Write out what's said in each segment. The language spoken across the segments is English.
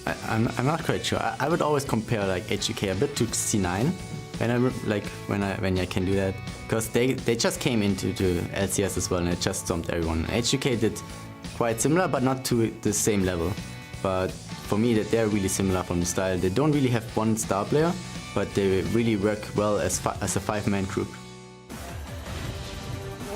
I'm not quite sure. I would always compare like H2K a bit to C9 when I can do that, because they just came into the LCS as well and it just stomped everyone. H2K did quite similar, but not to the same level. But for me, that they're really similar from the style. They don't really have one star player, but they really work well as a five-man group.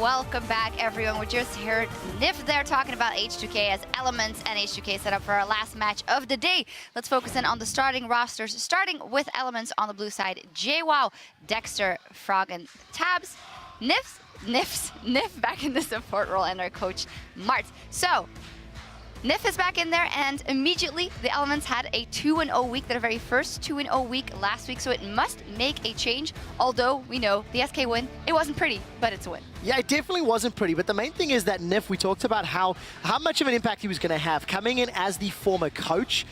Welcome back, everyone. We just heard Nif there talking about H2K as Elements and H2K set up for our last match of the day. Let's focus in on the starting rosters, starting with Elements on the blue side. JWoww, Dexter, Frog, and Tabs. Nif back in the support role, and our coach, Mart. So, Nif is back in there, and immediately the Elements had a 2-0 week, their very first 2-0 week last week, so it must make a change. Although we know the SK win, it wasn't pretty, but it's a win. Yeah, it definitely wasn't pretty, but the main thing is that Nif, we talked about how much of an impact he was going to have coming in as the former coach.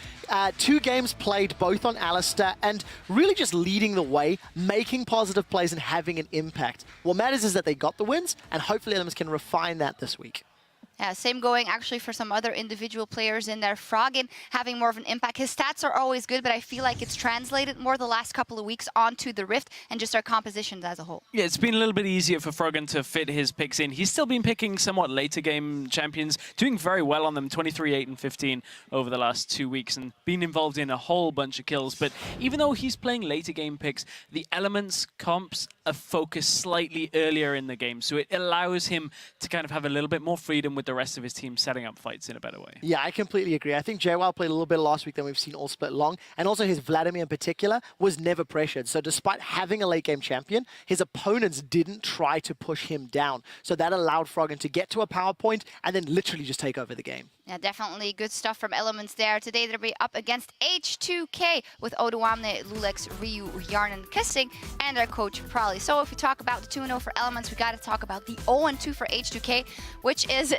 2 games played, both on Alistair, and really just leading the way, making positive plays and having an impact. What matters is that they got the wins, and hopefully Elements can refine that this week. Yeah, same going actually for some other individual players in there. Froggen having more of an impact. His stats are always good, but I feel like it's translated more the last couple of weeks onto the Rift and just our compositions as a whole. Yeah, it's been a little bit easier for Froggen to fit his picks in. He's still been picking somewhat later game champions, doing very well on them, 23, 8, and 15 over the last 2 weeks, and been involved in a whole bunch of kills. But even though he's playing later game picks, the Elements comps are focused slightly earlier in the game, so it allows him to kind of have a little bit more freedom with the rest of his team setting up fights in a better way. Yeah, I completely agree. I think JWoww played a little bit last week than we've seen all split long, and also his Vladimir in particular was never pressured. So despite having a late game champion, his opponents didn't try to push him down. So that allowed Froggen to get to a power point and then literally just take over the game. Yeah, definitely good stuff from Elements there. Today they'll be up against H2K with Odoamne, Lulex, Ryu, Yarn, and Kissing, and our coach Prolly. So if we talk about the 2-0 for Elements, we got to talk about the 0-2 for H2K, which is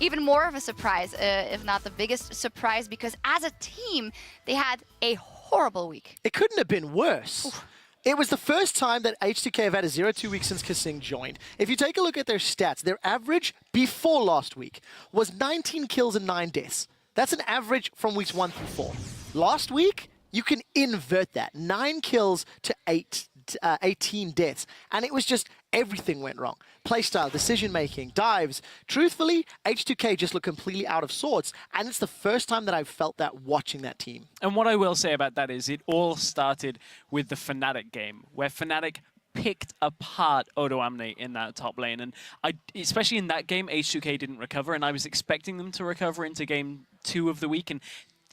even more of a surprise, if not the biggest surprise, because as a team, they had a horrible week. It couldn't have been worse. Oof. It was the first time that H2K have had a 0-2 week since Kissing joined. If you take a look at their stats, their average before last week was 19 kills and 9 deaths. That's an average from weeks 1 through 4. Last week, you can invert that. 9 kills to 18 deaths. And it was just everything went wrong. Playstyle, decision-making, dives. Truthfully, H2K just looked completely out of sorts, and it's the first time that I've felt that watching that team. And what I will say about that is it all started with the Fnatic game, where Fnatic picked apart Odoamne in that top lane. And especially in that game, H2K didn't recover, and I was expecting them to recover into game 2 of the week, and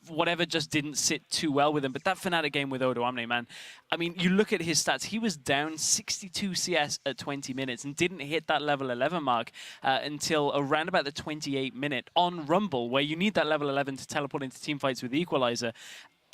whatever just didn't sit too well with him. But that Fnatic game with Odoamne, man, I mean, you look at his stats, he was down 62 CS at 20 minutes and didn't hit that level 11 mark until around about the 28 minute on Rumble, where you need that level 11 to teleport into team fights with Equalizer.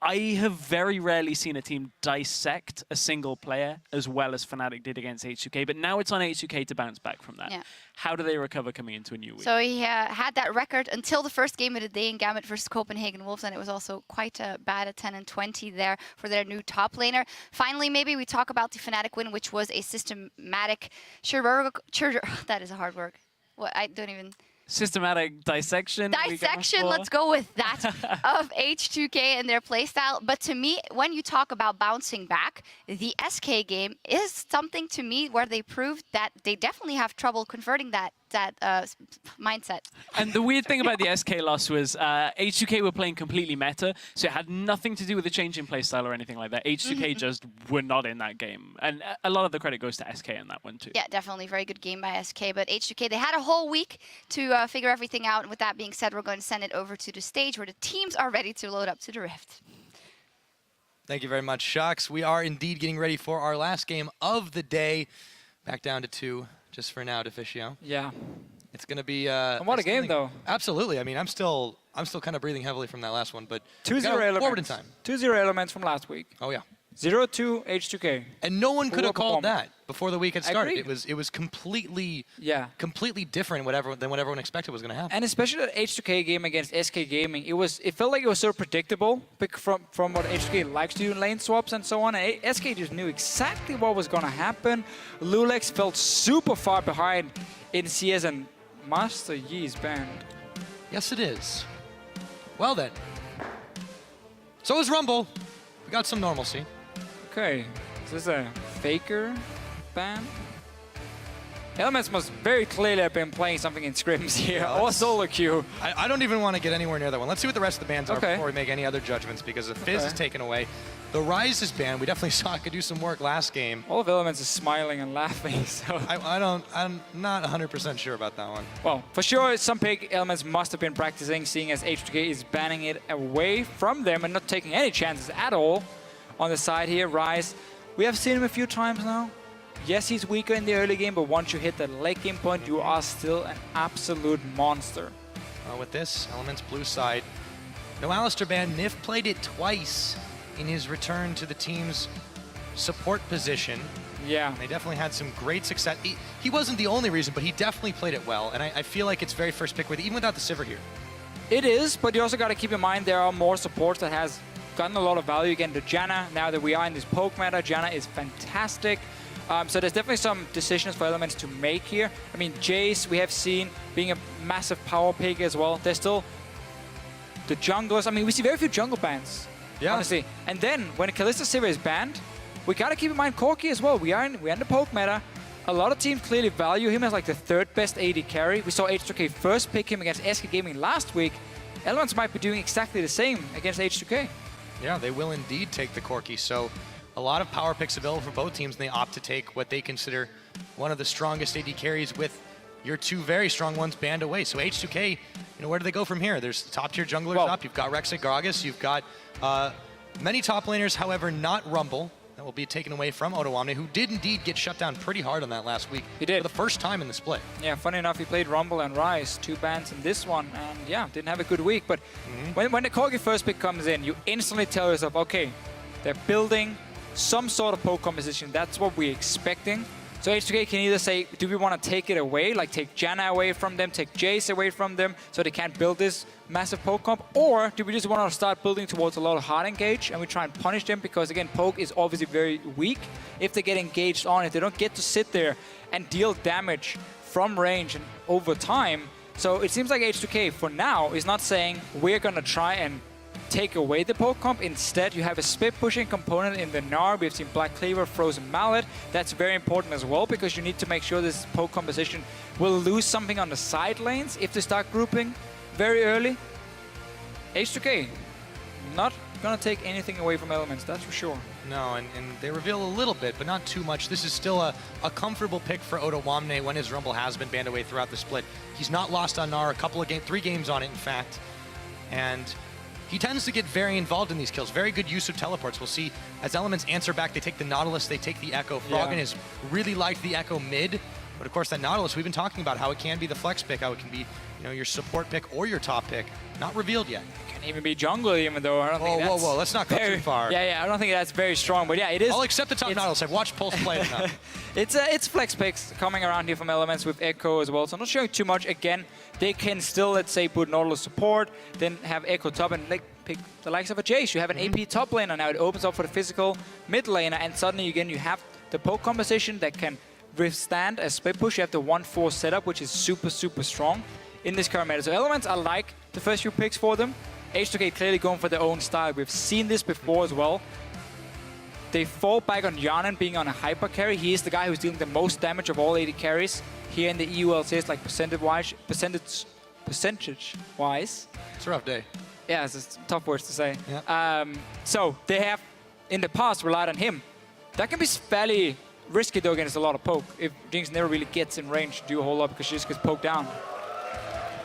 I have very rarely seen a team dissect a single player as well as Fnatic did against H2K, but now it's on H2K to bounce back from that. Yeah. How do they recover coming into a new week? So he had that record until the first game of the day in Gambit versus Copenhagen Wolves, and it was also quite bad at 10 and 20 there for their new top laner. Finally, maybe we talk about the Fnatic win, which was a systematic that is a hard word. What I don't even... Systematic dissection. Dissection, let's go with that, of H2K and their playstyle. But to me, when you talk about bouncing back, the SK game is something to me where they proved that they definitely have trouble converting that mindset. And the weird thing about the SK loss was H2K were playing completely meta, so it had nothing to do with the change in playstyle or anything like that. H2K just were not in that game. And a lot of the credit goes to SK in that one too. Yeah, definitely very good game by SK. But H2K, they had a whole week to figure everything out. And with that being said, we're going to send it over to the stage where the teams are ready to load up to the Rift. Thank you very much, Shocks. We are indeed getting ready for our last game of the day. Back down to 2. Just for now, Deficio. Yeah. It's going to be... and what a game, though. Absolutely. I mean, I'm still kind of breathing heavily from that last one, but 2-0 elements. Forward in time. 2-0 elements from last week. Oh, yeah. 0-2 H2K. And no one could have called that before the week had started. Agreed. It was completely completely different than what everyone expected was going to happen. And especially the H2K game against SK Gaming, it felt like it was so predictable from what H2K likes to do in lane swaps and so on. And SK just knew exactly what was going to happen. Lulex felt super far behind in CS, and Master Yi is banned. Yes, it is. Well then. So is Rumble. We got some normalcy. Okay, is this a Faker ban? Elements must very clearly have been playing something in scrims here, Yeah, or solo queue. I don't even want to get anywhere near that one. Let's see what the rest of the bans are Okay. before we make any other judgments, because the Fizz is taken away. The Rise is banned. We definitely saw it could do some work last game. All of Elements is smiling and laughing, so... I'm not 100% sure about that one. Well, for sure, some big Elements must have been practicing, seeing as H2K is banning it away from them and not taking any chances at all. On the side here, Rise, we have seen him a few times now. Yes, he's weaker in the early game, but once you hit that late game point, you are still an absolute monster. With this, Elements blue side. No Alistair ban. Nif played it twice in his return to the team's support position. Yeah. They definitely had some great success. He wasn't the only reason, but he definitely played it well. And I feel like it's very first pick, even without the Sivir here. It is, but you also got to keep in mind there are more supports that has gotten a lot of value. Again, to Janna, now that we are in this poke meta, Janna is fantastic. So there's definitely some decisions for Elements to make here. I mean, Jace, we have seen being a massive power pick as well. There's still the junglers. I mean, we see very few jungle bans, honestly. And then when Kalista Sivir is banned, we got to keep in mind Corki as well. We're in the poke meta. A lot of teams clearly value him as like the third best AD carry. We saw H2K first pick him against SK Gaming last week. Elements might be doing exactly the same against H2K. Yeah, they will indeed take the Corki. So a lot of power picks available for both teams, and they opt to take what they consider one of the strongest AD carries with your two very strong ones banned away. So H2K, where do they go from here? There's top-tier junglers up. You've got Rex and Gragas. You've got many top laners, however, not Rumble. That will be taken away from Odoamne, who did indeed get shut down pretty hard on that last week. He did. For the first time in the split. Yeah, funny enough, he played Rumble and Rise, 2 bans in this one, and yeah, didn't have a good week. But when the Corgi first pick comes in, you instantly tell yourself, okay, they're building some sort of poke composition. That's what we're expecting. So H2K can either say, do we want to take it away, like take Janna away from them, take Jace away from them, so they can't build this massive poke comp, or do we just want to start building towards a lot of hard engage and we try and punish them, because again, poke is obviously very weak. If they get engaged on it, they don't get to sit there and deal damage from range and over time. So it seems like H2K for now is not saying we're going to try and take away the poke comp. Instead, you have a split pushing component in the Gnar. We've seen Black Cleaver, Frozen Mallet. That's very important as well, because you need to make sure this poke composition will lose something on the side lanes if they start grouping very early. H2K, not gonna take anything away from Elements, that's for sure. No, and they reveal a little bit, but not too much. This is still a comfortable pick for Odoamne when his Rumble has been banned away throughout the split. He's not lost on Gnar, 3 games on it, in fact. And he tends to get very involved in these kills. Very good use of teleports. We'll see as Elements answer back, they take the Nautilus, they take the Echo. Froggen has really liked the Echo mid, but of course that Nautilus, we've been talking about how it can be the flex pick, how it can be your support pick or your top pick. Not revealed yet. Can even be jungle, even though I don't think that's... Whoa, let's not go too far. Yeah, I don't think that's very strong, but yeah, it is... I'll accept the top Nautilus. I've watched Pulse play it enough. It's flex picks coming around here from Elements with Echo as well, so I'm not showing too much. Again, they can still, let's say, put Nautilus support, then have Echo top and pick the likes of a Jace. You have an AP top laner now. It opens up for the physical mid laner, and suddenly again you have the poke composition that can withstand a split push. You have the 1-4 setup, which is super, super strong in this current meta. So Elements, I like the first few picks for them. H2K clearly going for their own style. We've seen this before as well. They fall back on Yarnan being on a hyper carry. He is the guy who's dealing the most damage of all AD carries here in the EU LCS, like percentage-wise. It's a rough day. Yeah, it's tough words to say. Yeah. So they have, in the past, relied on him. That can be fairly risky, though, against a lot of poke. If Jinx never really gets in range to do a whole lot because she just gets poked down.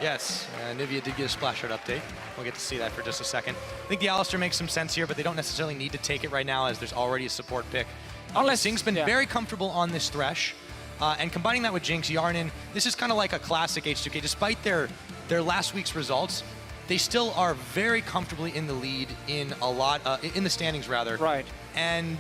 Yes, Nivea did get a splash art update. We'll get to see that for just a second. I think the Alistair makes some sense here, but they don't necessarily need to take it right now as there's already a support pick. Unless Sing's been very comfortable on this Thresh. And combining that with Jinx, Yarnan, this is kind of like a classic H2K. Despite their last week's results, they still are very comfortably in the lead in in the standings rather. Right. And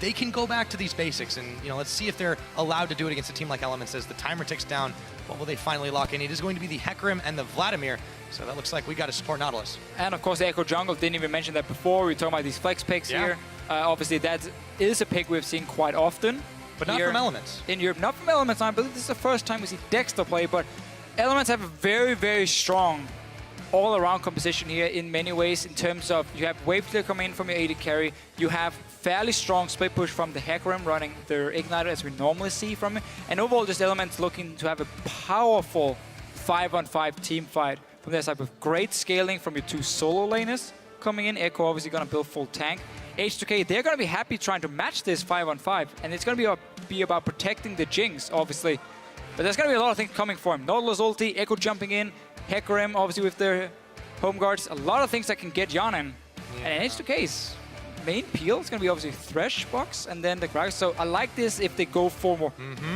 they can go back to these basics, and let's see if they're allowed to do it against a team like Elements. As the timer ticks down, what will they finally lock in? It is going to be the Hecarim and the Vladimir. So that looks like we got to support Nautilus. And of course, the Echo Jungle, didn't even mention that before. We were talking about these flex picks here. Obviously, that is a pick we've seen quite often. But not from Elements. In Europe, not from Elements. I believe this is the first time we see Dexter play, but Elements have a very, very strong all-around composition here in many ways in terms of you have wave clear coming in from your AD carry, you have fairly strong split push from the Hecarim running their Igniter as we normally see from it, and overall just Elements looking to have a powerful 5-on-5 team fight from their side with great scaling from your two solo laners coming in. Echo obviously going to build full tank. H2K, they're going to be happy trying to match this 5-on-5, and it's going to be about protecting the Jinx, obviously. But there's going to be a lot of things coming for him. Nautilus ulti, Echo jumping in, Hecarim obviously with their home guards. A lot of things that can get Jan in. Yeah. And H2K's main peel is going to be obviously Thresh box and then the Gragas. So I like this if they go for more,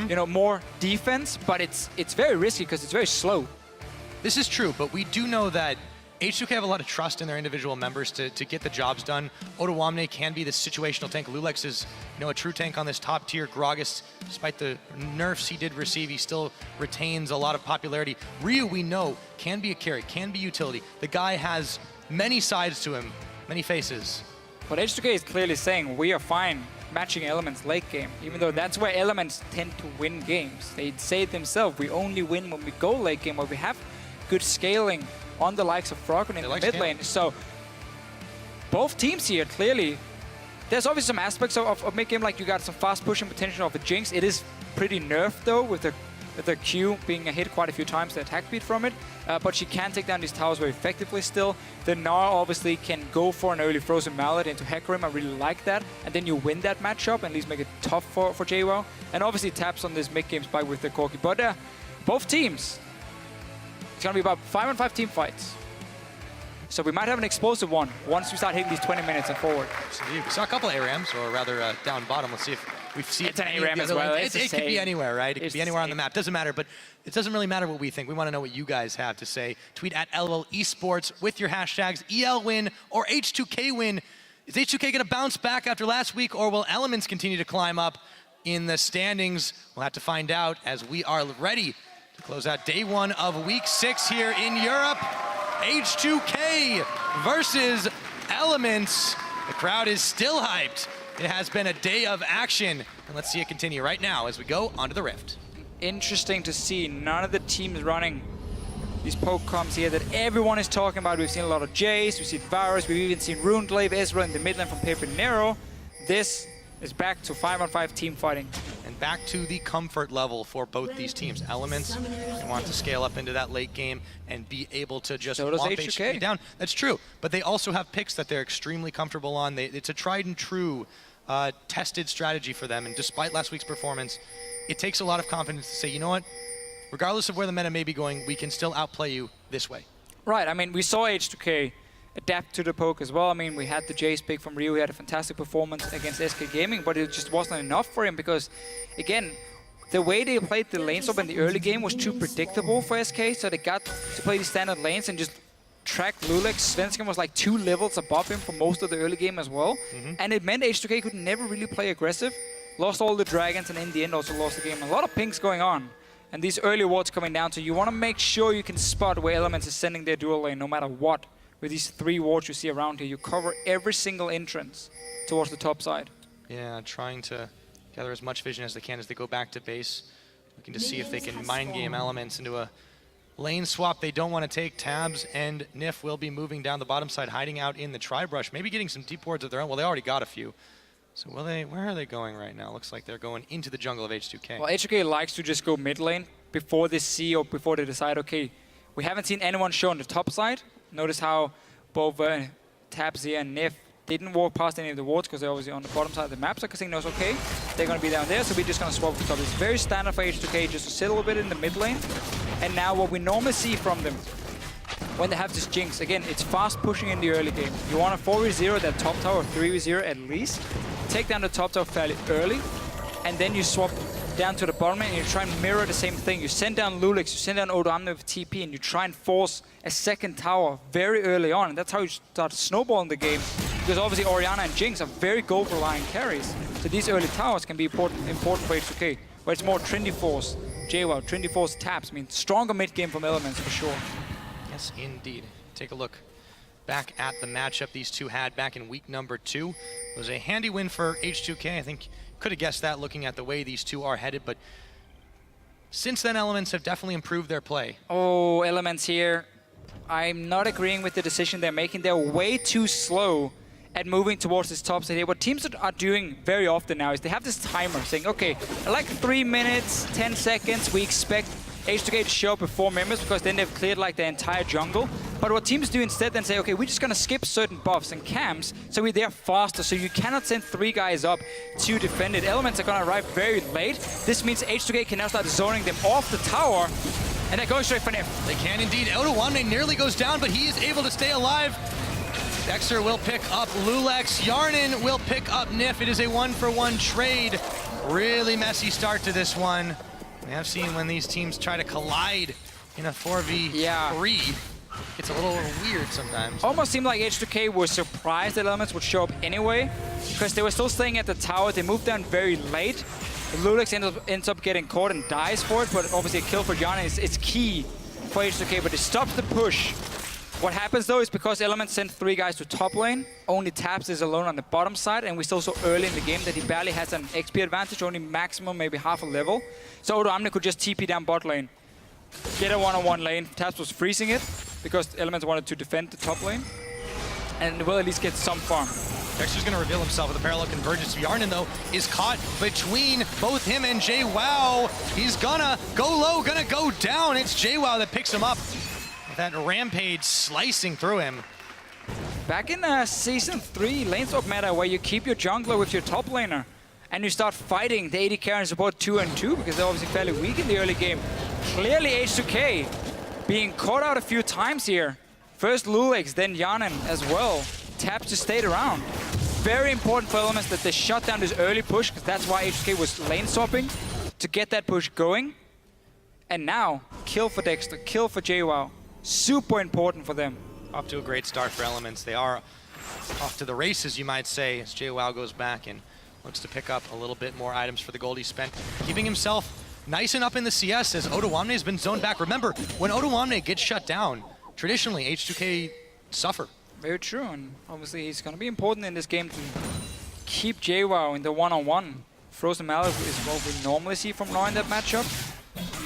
you know, more defense, but it's very risky because it's very slow. This is true, but we do know that H2K have a lot of trust in their individual members to get the jobs done. Odoamne can be this situational tank. Lulex is, you know, a true tank on this top tier. Gragas, despite the nerfs he did receive, he still retains a lot of popularity. Ryu, we know, can be a carry, can be utility. The guy has many sides to him, many faces. But H2K is clearly saying we are fine matching Elements late game, even though that's where Elements tend to win games. They say it themselves, we only win when we go late game, where we have good scaling on the likes of Froggen in the mid lane. So both teams here, clearly, there's obviously some aspects of mid game, like you got some fast pushing potential of the Jinx. It is pretty nerfed though, with the Q being hit quite a few times, the attack speed from it. But she can take down these towers very effectively still. The Gnar obviously can go for an early Frozen Mallet into Hecarim. I really like that. And then you win that matchup and at least make it tough for JWoww. And obviously taps on this mid game spike with the Corki. But both teams, it's going to be about 5-on-5 team fights. So we might have an explosive one once we start hitting these 20 minutes and forward. We saw a couple of ARAMs, or rather down bottom. Let's see if we've seen it's an ARAM as well. It could be anywhere, right? It could be anywhere on the map. Doesn't matter, but it doesn't really matter what we think. We want to know what you guys have to say. Tweet at LOL Esports with your hashtags EL win or H2K win. Is H2K going to bounce back after last week, or will Elements continue to climb up in the standings? We'll have to find out as we are ready to close out day one of week 6 here in Europe. H2K versus Elements. The crowd is still hyped. It has been a day of action, and let's see it continue right now as we go onto the Rift. Interesting to see none of the teams running these poke comps here that everyone is talking about. We've seen a lot of Jace, we've seen Varus, we've even seen Runeglaive, Ezreal in the mid lane from Paper Nero. This is back to 5-on-5 team fighting. And back to the comfort level for both these teams. Elements, they want to scale up into that late game and be able to just so does walk H2K down. That's true, but they also have picks that they're extremely comfortable on. It's a tried and true tested strategy for them, and despite last week's performance, it takes a lot of confidence to say, you know what, regardless of where the meta may be going, we can still outplay you this way. Right, I mean, we saw H2K adapt to the poke as well. I mean, we had the Jace pick from Ryu. He had a fantastic performance against SK Gaming, but it just wasn't enough for him because, again, the way they played the lane swap in the early game was too predictable for SK, so they got to play these standard lanes and just track Lulex. Svensson was like 2 levels above him for most of the early game as well, and it meant H2K could never really play aggressive. Lost all the dragons, and in the end also lost the game. A lot of pings going on. And these early wards coming down, so you want to make sure you can spot where Elements is sending their dual lane no matter what. With these 3 wards you see around here, you cover every single entrance towards the top side. Yeah, trying to gather as much vision as they can as they go back to base. Looking to see if they can mind game Elements into a lane swap. They don't want to take tabs, and Nif will be moving down the bottom side, hiding out in the tri-brush, maybe getting some deep wards of their own. Well, they already got a few. So where are they going right now? Looks like they're going into the jungle of H2K. Well, H2K likes to just go mid lane before they see or before they decide, okay, we haven't seen anyone show on the top side. Notice how both Tabs and Nif didn't walk past any of the wards because they're obviously on the bottom side of the map. So Casino knows, okay, they're going to be down there, so we're just going to swap the top. It's very standard for H2K just to sit a little bit in the mid lane. And now what we normally see from them when they have this Jinx, again, it's fast pushing in the early game. You want a 4v0 that top tower, or 3v0 at least. Take down the top tower fairly early, and then you swap down to the bottom lane and you try and mirror the same thing. You send down Lulex, you send down Odoamne with TP, and you try and force a second tower very early on. And that's how you start snowballing the game. Because obviously Orianna and Jinx are very gold-reliant carries. So these early towers can be important for H2K, where it's more Trinity Force, JWoww, Trinity Force taps. I mean, stronger mid-game from Elements for sure. Yes, indeed. Take a look back at the matchup these two had back in week number 2. It was a handy win for H2K. I think could have guessed that looking at the way these two are headed, but since then Elements have definitely improved their play. Oh, Elements here. I'm not agreeing with the decision they're making. They're way too slow at moving towards this top side here. What teams are doing very often now is they have this timer saying, okay, like 3 minutes, 10 seconds, we expect H2K to show up with 4 members because then they've cleared like the entire jungle. But what teams do instead then say, okay, we're just gonna skip certain buffs and camps so we're there faster. So you cannot send 3 guys up to defend it. Elements are gonna arrive very late. This means H2K can now start zoning them off the tower, and they're going straight for Nif. They can indeed. L2Wamne nearly goes down, but he is able to stay alive. Dexter will pick up Lulex. Yarnin will pick up Nif. It is a 1-for-1 trade. Really messy start to this one. We have seen when these teams try to collide in a 4v3, it's a little weird sometimes. Almost seemed like H2K was surprised that Elements would show up anyway, because they were still staying at the tower. They moved down very late. Lulex ends up getting caught and dies for it, but obviously a kill for Yarnin is key for H2K, but it stops the push. What happens though is because Elements sent 3 guys to top lane, only Taps is alone on the bottom side, and we still so early in the game that he barely has an XP advantage, only maximum maybe half a level. So Odoamne could just TP down bot lane, get a one-on-one lane. Taps was freezing it because Elements wanted to defend the top lane, and will at least get some farm. Dexter's gonna reveal himself with a parallel convergence. Yarnin though is caught between both him and JWoww. He's gonna go low, gonna go down. It's JWoww that picks him up. That rampage slicing through him. Back in Season 3 lane swap meta where you keep your jungler with your top laner and you start fighting the AD carry and support 2 and 2 because they're obviously fairly weak in the early game. Clearly H2K being caught out a few times here. First Lulex, then Yarnin as well. Taps just stayed around. Very important for Elements that they shut down this early push because that's why H2K was lane swapping to get that push going. And now, kill for Dexter, kill for JWoww. Super important for them. Off to a great start for Elements. They are off to the races, you might say, as JWoww goes back and looks to pick up a little bit more items for the gold he spent. Keeping himself nice and up in the CS as Odoamne has been zoned back. Remember, when Odoamne gets shut down, traditionally H2K suffer. Very true, and obviously he's going to be important in this game to keep JWoww in the one-on-one. Frozen Mallet is what we normally see from Noah in that matchup.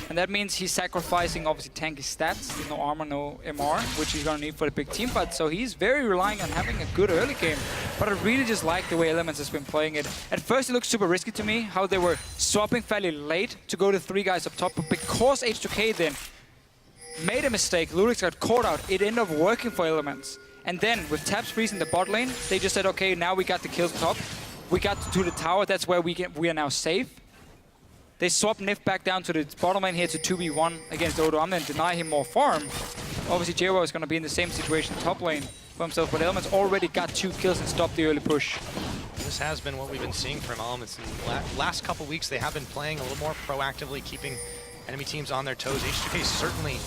And that means he's sacrificing obviously tanky stats, no armor, no MR, which he's gonna need for the big team fight. So he's very relying on having a good early game. But I really just like the way Elements has been playing it. At first it looked super risky to me, how they were swapping fairly late to go to 3 guys up top. But because H2K then made a mistake, Lulex got caught out, it ended up working for Elements. And then with Taps freezing the bot lane, they just said, okay, now we got the kills top. We got to the tower, that's where we are now safe. They swap Nif back down to the bottom lane here to 2v1 against Odoamne and deny him more farm. Obviously, JWoww is going to be in the same situation top lane for himself, but Elements already got 2 kills and stopped the early push. This has been what we've been seeing from Elements. In the last couple weeks, they have been playing a little more proactively, keeping enemy teams on their toes. H2K certainly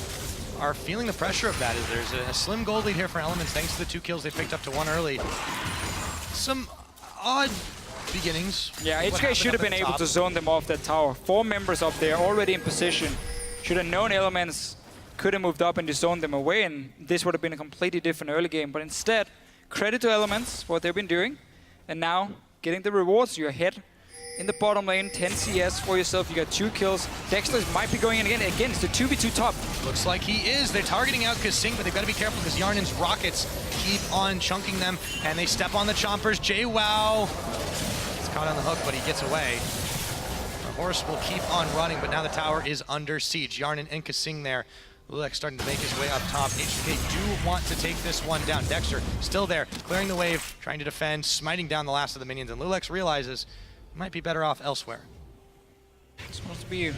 are feeling the pressure of that, as there's a slim gold lead here for Elements, thanks to the 2 kills they picked up to 1 early. Some odd beginnings. Yeah, H2K should have been able to zone them off that tower. 4 members up there already in position. Should have known Elements could have moved up and just zoned them away, and this would have been a completely different early game. But instead, credit to Elements for what they've been doing. And now, getting the rewards. You're ahead in the bottom lane, 10 CS for yourself. You got 2 kills. Dexter might be going in again. Again, it's the 2v2 top. Looks like he is. They're targeting out Kasing, but they've got to be careful because Yarnin's rockets keep on chunking them, and they step on the chompers. JWoww is caught on the hook, but he gets away. The horse will keep on running, but now the tower is under siege. Yarnin and Kasing there. Lulex starting to make his way up top. H2K do want to take this one down. Dexter still there, clearing the wave, trying to defend, smiting down the last of the minions, and Lulex realizes he might be better off elsewhere. Just wants to be a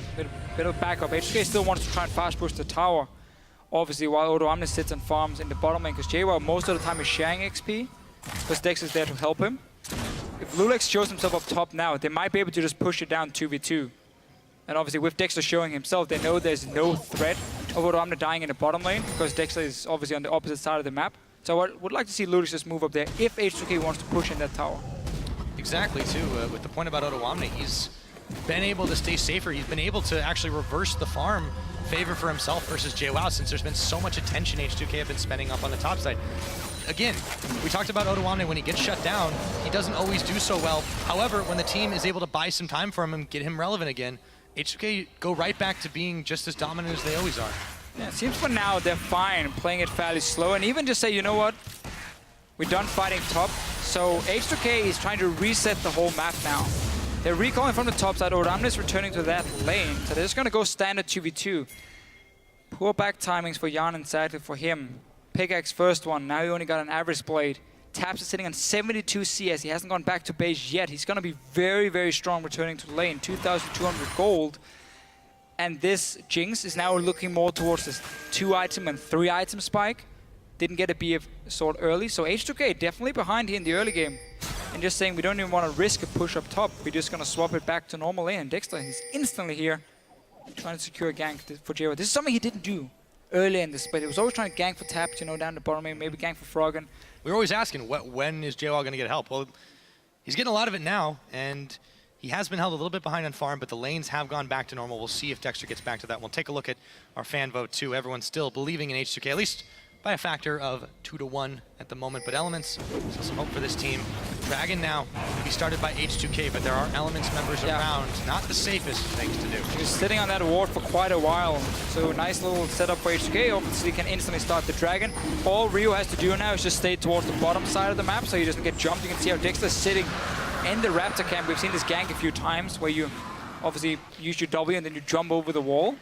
bit of backup. H2K still wants to try and fast push the tower, obviously, while Odoamne sits and farms in the bottom lane, because JWoww most of the time is sharing XP, because Dex is there to help him. If Lulex shows himself up top now, they might be able to just push it down 2v2. And obviously with Dexter showing himself, they know there's no threat of Odoamne dying in the bottom lane, because Dexter is obviously on the opposite side of the map. So I would like to see Lulex just move up there if H2K wants to push in that tower. Exactly, too. With the point about Odoamne, he's been able to stay safer. He's been able to actually reverse the farm favor for himself versus JWoww, since there's been so much attention H2K have been spending up on the top side. Again, we talked about Odoamne. When he gets shut down, he doesn't always do so well. However, when the team is able to buy some time for him and get him relevant again, H2K go right back to being just as dominant as they always are. Yeah, it seems for now they're fine playing it fairly slow, and even just say, you know what, we're done fighting top. So H2K is trying to reset the whole map now. They're recalling from the top side. Odamne is returning to that lane, so they're just gonna go standard 2v2. Poor back timings for Jan and sadly for him. Pickaxe first one, now he only got an average blade. Taps is sitting on 72 CS, he hasn't gone back to base yet. He's gonna be very, very strong returning to the lane, 2,200 gold. And this Jinx is now looking more towards this 2-item and 3-item spike. Didn't get a BF sword early, so H2K definitely behind here in the early game. And just saying we don't even want to risk a push up top, we're just gonna swap it back to normal lane. And Dexter is instantly here, trying to secure a gank for JW. This is something he didn't do earlier in the split. He was always trying to gank for Taps, you know, down the bottom lane, maybe gank for Froggen. We were always asking, when is JWoww going to get help? Well, he's getting a lot of it now, and he has been held a little bit behind on farm, but the lanes have gone back to normal. We'll see if Dexter gets back to that. We'll take a look at our fan vote, too. Everyone's still believing in H2K, at least by a factor of 2-1 at the moment. But Elements, still some hope for this team. Dragon now will be started by H2K, but there are Elements members around. Not the safest things to do. He was sitting on that ward for quite a while, so nice little setup for H2K. Obviously, he can instantly start the Dragon. All Rio has to do now is just stay towards the bottom side of the map, so he doesn't get jumped. You can see how Dexter's sitting in the Raptor camp. We've seen this gank a few times, where you obviously use your W and then you jump over the wall.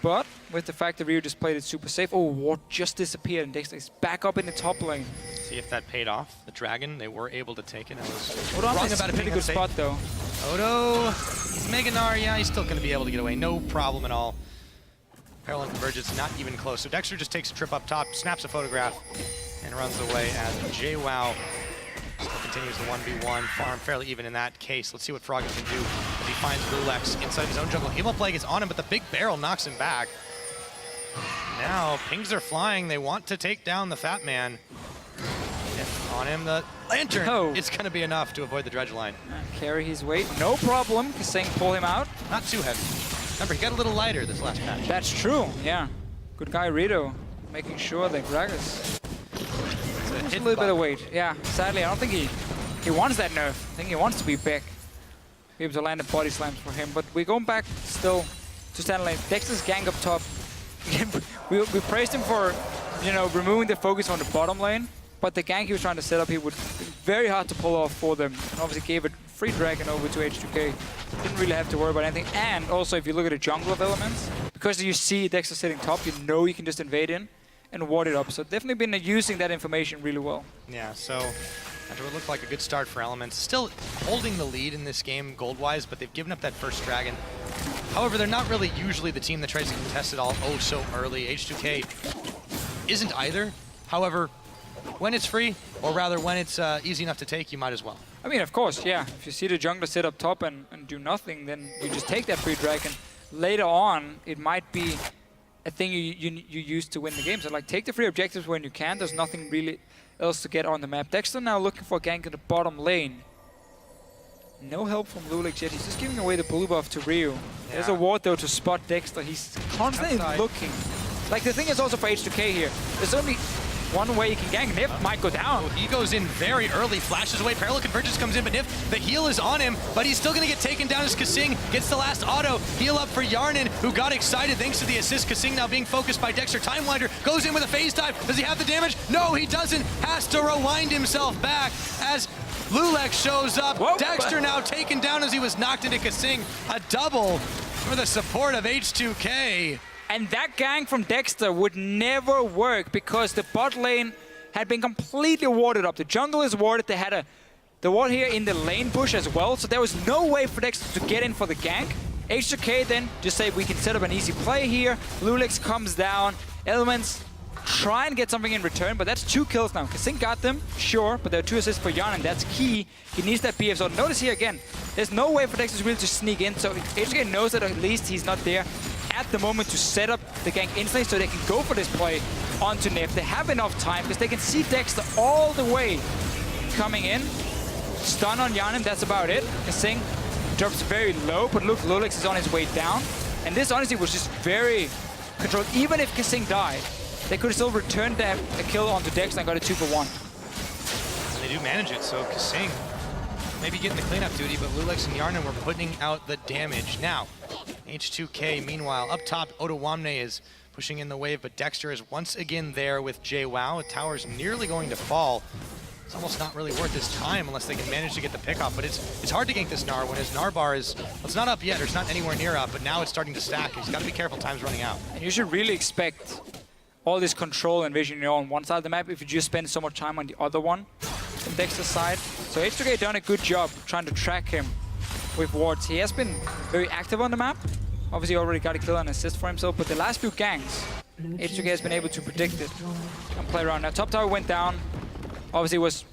But with the fact that Rio just played it super safe, oh, ward just disappeared, and Dexter is back up in the top lane. See if that paid off. The Dragon, they were able to take it. I was Odo's wrong in about a it pretty being good spot, though. Odo, he's Mega Gnar, yeah, he's still going to be able to get away. No problem at all. Parallel Convergence, not even close. So Dexter just takes a trip up top, snaps a photograph, and runs away as JWoww still continues the 1v1. Farm fairly even in that case. Let's see what Froggen can do as he finds Lulex inside his own jungle. Evil Plague is on him, but the big barrel knocks him back. Now, pings are flying. They want to take down the Fat Man. If on him, the Lantern. Oh. It's going to be enough to avoid the dredge line. Carry his weight, no problem. Kasing pull him out. Not too heavy. Remember, he got a little lighter this last patch. That's true, yeah. Good guy Rito, making sure that Gragas It's a little bit of weight. Yeah, sadly, I don't think he wants that nerf. I think he wants to be big. Be able to land the body slams for him. But we're going back still to stand lane. Dexter's gang up top. we praised him for, you know, removing the focus on the bottom lane. But the gank he was trying to set up, he would be very hard to pull off for them. And obviously gave a free Dragon over to H2K. Didn't really have to worry about anything. And also, if you look at the jungle of Elements, because you see Dexter sitting top, you know you can just invade in and ward it up. So definitely been using that information really well. Yeah, so after what looked like a good start for Elements, still holding the lead in this game gold-wise, but they've given up that first Dragon. However, they're not really usually the team that tries to contest it all oh so early. H2K isn't either. However, when it's free, or rather when it's easy enough to take, you might as well. I mean, of course, yeah. If you see the jungler sit up top and do nothing, then you just take that free Dragon. Later on, it might be a thing you use to win the game. So, like, take the free objectives when you can. There's nothing really else to get on the map. Dexter now looking for a gank in the bottom lane. No help from Lulex yet. He's just giving away the blue buff to Ryu. Yeah. There's a ward, though, to spot Dexter. He's constantly looking. Like, the thing is also for H2K here, there's only one way you can gank. Nif might go down. Well, he goes in very early, flashes away, Parallel Convergence comes in, but Nif, the heal is on him, but he's still going to get taken down as Kasing gets the last auto. Heal up for Yarnan, who got excited thanks to the assist. Kasing now being focused by Dexter. Timewinder goes in with a phase dive. Does he have the damage? No, he doesn't. Has to rewind himself back as Lulex shows up. Whoa. Dexter now taken down as he was knocked into Kasing. A double for the support of H2K. And that gank from Dexter would never work because the bot lane had been completely warded up. The jungle is warded. They had the ward here in the lane bush as well, so there was no way for Dexter to get in for the gank. H2K then just say we can set up an easy play here. Lulex comes down. Elements try and get something in return, but that's 2 kills now. Kasing got them, sure, but there are 2 assists for Jan, and that's key. He needs that BF. So notice here again, there's no way for Dexter really to sneak in, so H2K knows that at least he's not there at the moment to set up the gank instantly so they can go for this play onto Nif. They have enough time because they can see Dexter all the way coming in. Stun on Yarnan, that's about it. Kasing drops very low, but look, Lulex is on his way down. And this honestly was just very controlled. Even if Kasing died, they could still return a kill onto Dexter and got a 2-for-1. And they do manage it, so Kasing maybe getting the cleanup duty, but Lulex and Yarnan were putting out the damage. Now, H2K, meanwhile, up top, Odawamne is pushing in the wave, but Dexter is once again there with JWoww. Tower's nearly going to fall. It's almost not really worth his time unless they can manage to get the pick off, but it's hard to gank this Gnar when his Gnar bar is, well, it's not up yet, or it's not anywhere near up, but now it's starting to stack. He's got to be careful, time's running out. And you should really expect all this control and vision on one side of the map if you just spend so much time on the other one from Dexter's side. So H2K done a good job trying to track him with wards. He has been very active on the map. Obviously already got a kill and assist for himself, but the last few ganks, H2K has been able to predict it and play around. Now top tower went down, obviously was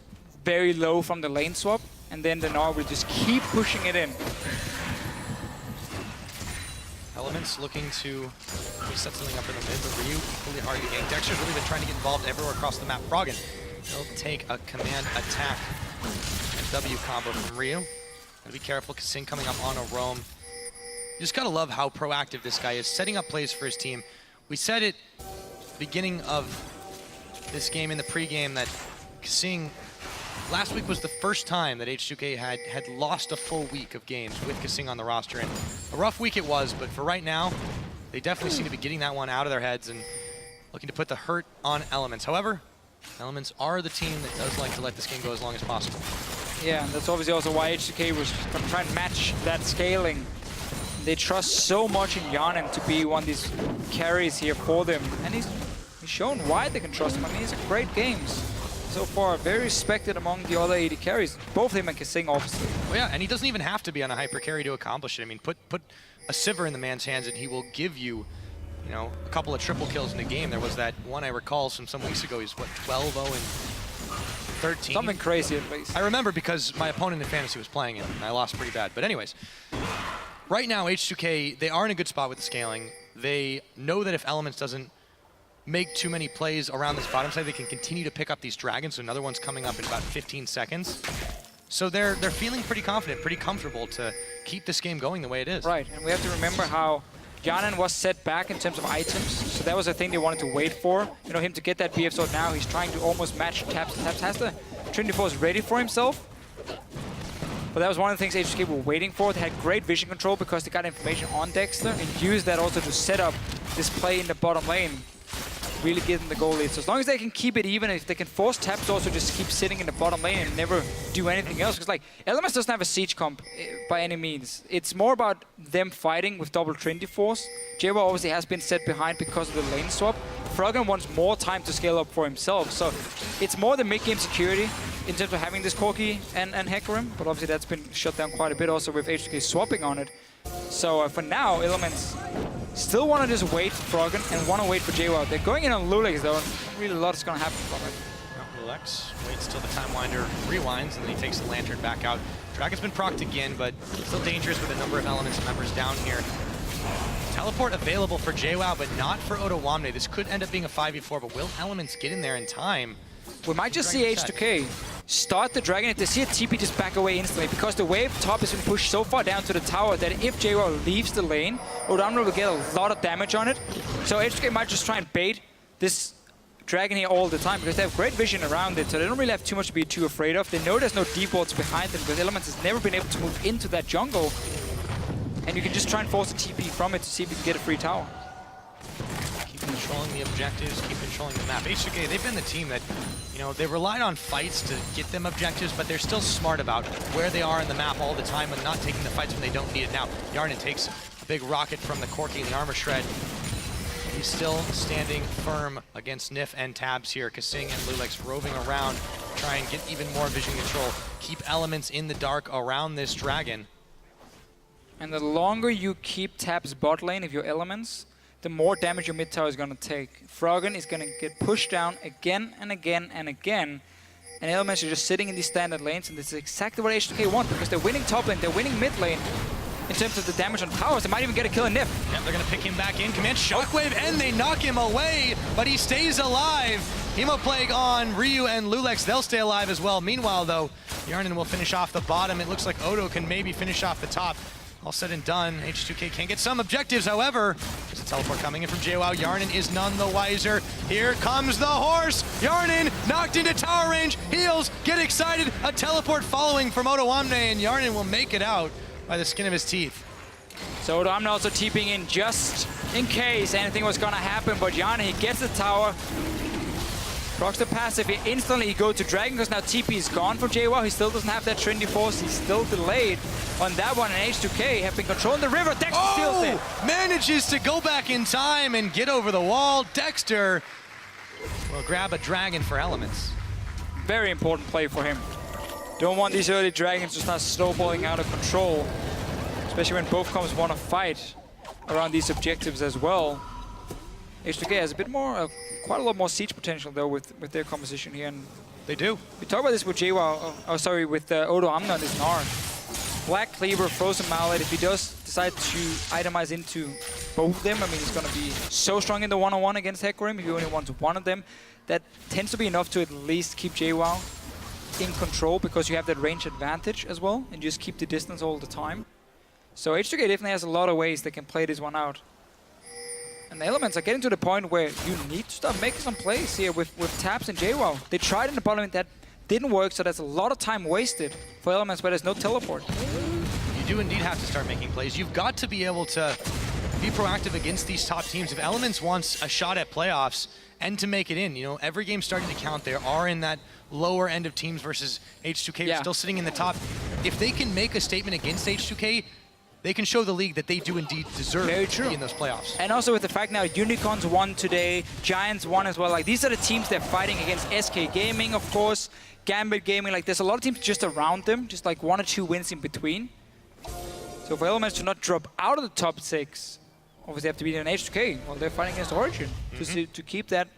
very low from the lane swap, and then the Gnar will just keep pushing it in. Elements looking to set something up in the mid, but Ryu equally hard to gank. Dexter's really been trying to get involved everywhere across the map. Froggen, he'll take a command attack and W combo from Ryu. Gotta be careful, Kasing coming up on a roam. You just gotta love how proactive this guy is, setting up plays for his team. We said it beginning of this game in the pregame that Kasing, last week was the first time that H2K had lost a full week of games with Kasing on the roster, and a rough week it was, but for right now, they definitely seem to be getting that one out of their heads and looking to put the hurt on Elements. However, Elements are the team that does like to let this game go as long as possible. Yeah, and that's obviously also why H2K was trying to match that scaling. They trust so much in Yarnin to be one of these carries here for them, and he's shown why they can trust him. I mean, he's had great games so far, very respected among the other AD carries, both him and Kasing, obviously. Well, yeah, and he doesn't even have to be on a hyper carry to accomplish it. I mean, put a Sivir in the man's hands and he will give you, you know, a couple of triple kills in a game. There was that one I recall from some weeks ago. He's what, 12-0 and 13. Something crazy at least. I remember because my opponent in fantasy was playing it and I lost pretty bad. But anyways, right now H2K, they are in a good spot with the scaling. They know that if Elements doesn't make too many plays around this bottom side, they can continue to pick up these dragons. So another one's coming up in about 15 seconds. So they're feeling pretty confident, pretty comfortable to keep this game going the way it is. Right, and we have to remember how Yarnin was set back in terms of items, so that was the thing they wanted to wait for. You know, him to get that BF sword now, he's trying to almost match Taps. Taps has the Trinity Force ready for himself. But that was one of the things H2K were waiting for. They had great vision control because they got information on Dexter and used that also to set up this play in the bottom lane. Really give them the goal lead. So as long as they can keep it even, if they can force Taps to also just keep sitting in the bottom lane and never do anything else. Because like, Elements doesn't have a siege comp by any means. It's more about them fighting with double Trinity Force. JWoww obviously has been set behind because of the lane swap. Froggen wants more time to scale up for himself. So it's more the mid-game security in terms of having this Corki and Hecarim. But obviously that's been shut down quite a bit also with H2K swapping on it. So for now, Elements still want to just wait for Froggen and want to wait for JWoww. They're going in on Lulex though, and really a lot is going to happen from it. Lulex waits till the Time Winder rewinds, and then he takes the Lantern back out. Dragon's been procced again, but still dangerous with a number of Elements members down here. Teleport available for JWoww, but not for Ottawamne. This could end up being a 5v4, but will Elements get in there in time? We might just see H2K start the Dragon. If they see a TP, just back away instantly, because the wave top has been pushed so far down to the tower that if JWoww leaves the lane, Ottawamne will get a lot of damage on it. So H2K might just try and bait this Dragon here all the time because they have great vision around it, so they don't really have too much to be too afraid of. They know there's no deep wards behind them because Elements has never been able to move into that jungle. And you can just try and force a TP from it to see if you can get a free tower. Keep controlling the objectives, keep controlling the map. H2K, they've been the team that, you know, they relied on fights to get them objectives, but they're still smart about where they are in the map all the time and not taking the fights when they don't need it. Now, Yarnin takes a big rocket from the Corki and the Armor Shred. He's still standing firm against Nif and Tabs here. Kasing and Lulex roving around, try and get even more vision control. Keep Elements in the dark around this Dragon. And the longer you keep Tabs bot lane, if your Elements, the more damage your mid tower is going to take. Froggen is going to get pushed down again and again and again. And Elements are just sitting in these standard lanes, and this is exactly what H2K want because they're winning top lane, they're winning mid lane. In terms of the damage on towers, they might even get a kill in Nif. Yep, they're going to pick him back in. Command Shockwave, and they knock him away, but he stays alive. Hemoplague on Ryu and Lulex, they'll stay alive as well. Meanwhile, though, Yarnin will finish off the bottom. It looks like Odo can maybe finish off the top. All said and done, H2K can get some objectives, however. There's a teleport coming in from JWoww. Yarnin is none the wiser. Here comes the horse. Yarnin knocked into tower range, heals, get excited. A teleport following from Ottawamne, and Yarnin will make it out by the skin of his teeth. So Ottawamne also TPing in just in case anything was gonna happen. But Yana, he gets the tower. Procs the passive, he instantly go to Dragon because now TP is gone for JWoww. He still doesn't have that Trinity Force. He's still delayed on that one. And H2K have been controlling the river. Dexter steals it. Manages to go back in time and get over the wall. Dexter will grab a Dragon for Elements. Very important play for him. Don't want these early Dragons to start snowballing out of control. Especially when both comps want to fight around these objectives as well. H2K has a bit more, quite a lot more siege potential though with their composition here. And they do. We talked about this with JWoww, with Odo Amna on this Gnar. Black Cleaver, Frozen Mallet, if he does decide to itemize into both of them, I mean, he's going to be so strong in the one-on-one against Hecarim. If he only wants one of them, that tends to be enough to at least keep JWoww in control because you have that range advantage as well and just keep the distance all the time. So H2K definitely has a lot of ways they can play this one out. And the Elements are getting to the point where you need to start making some plays here with Taps and JWoww. They tried in the bottom and that didn't work, so that's a lot of time wasted for Elements where there's no teleport. You do indeed have to start making plays. You've got to be able to be proactive against these top teams. If Elements wants a shot at playoffs and to make it in, you know, every game's starting to count. They are in that lower end of teams versus H2K, still sitting in the top. If they can make a statement against H2K, they can show the league that they do indeed deserve to be in those playoffs. And also with the fact now Unicorns won today, Giants won as well. Like these are the teams they're fighting against. SK Gaming, of course, Gambit Gaming. Like there's a lot of teams just around them, just like 1 or 2 wins in between. So for Elements to not drop out of the top 6, obviously they have to beat an H2K. Well, they're fighting against Origin to keep that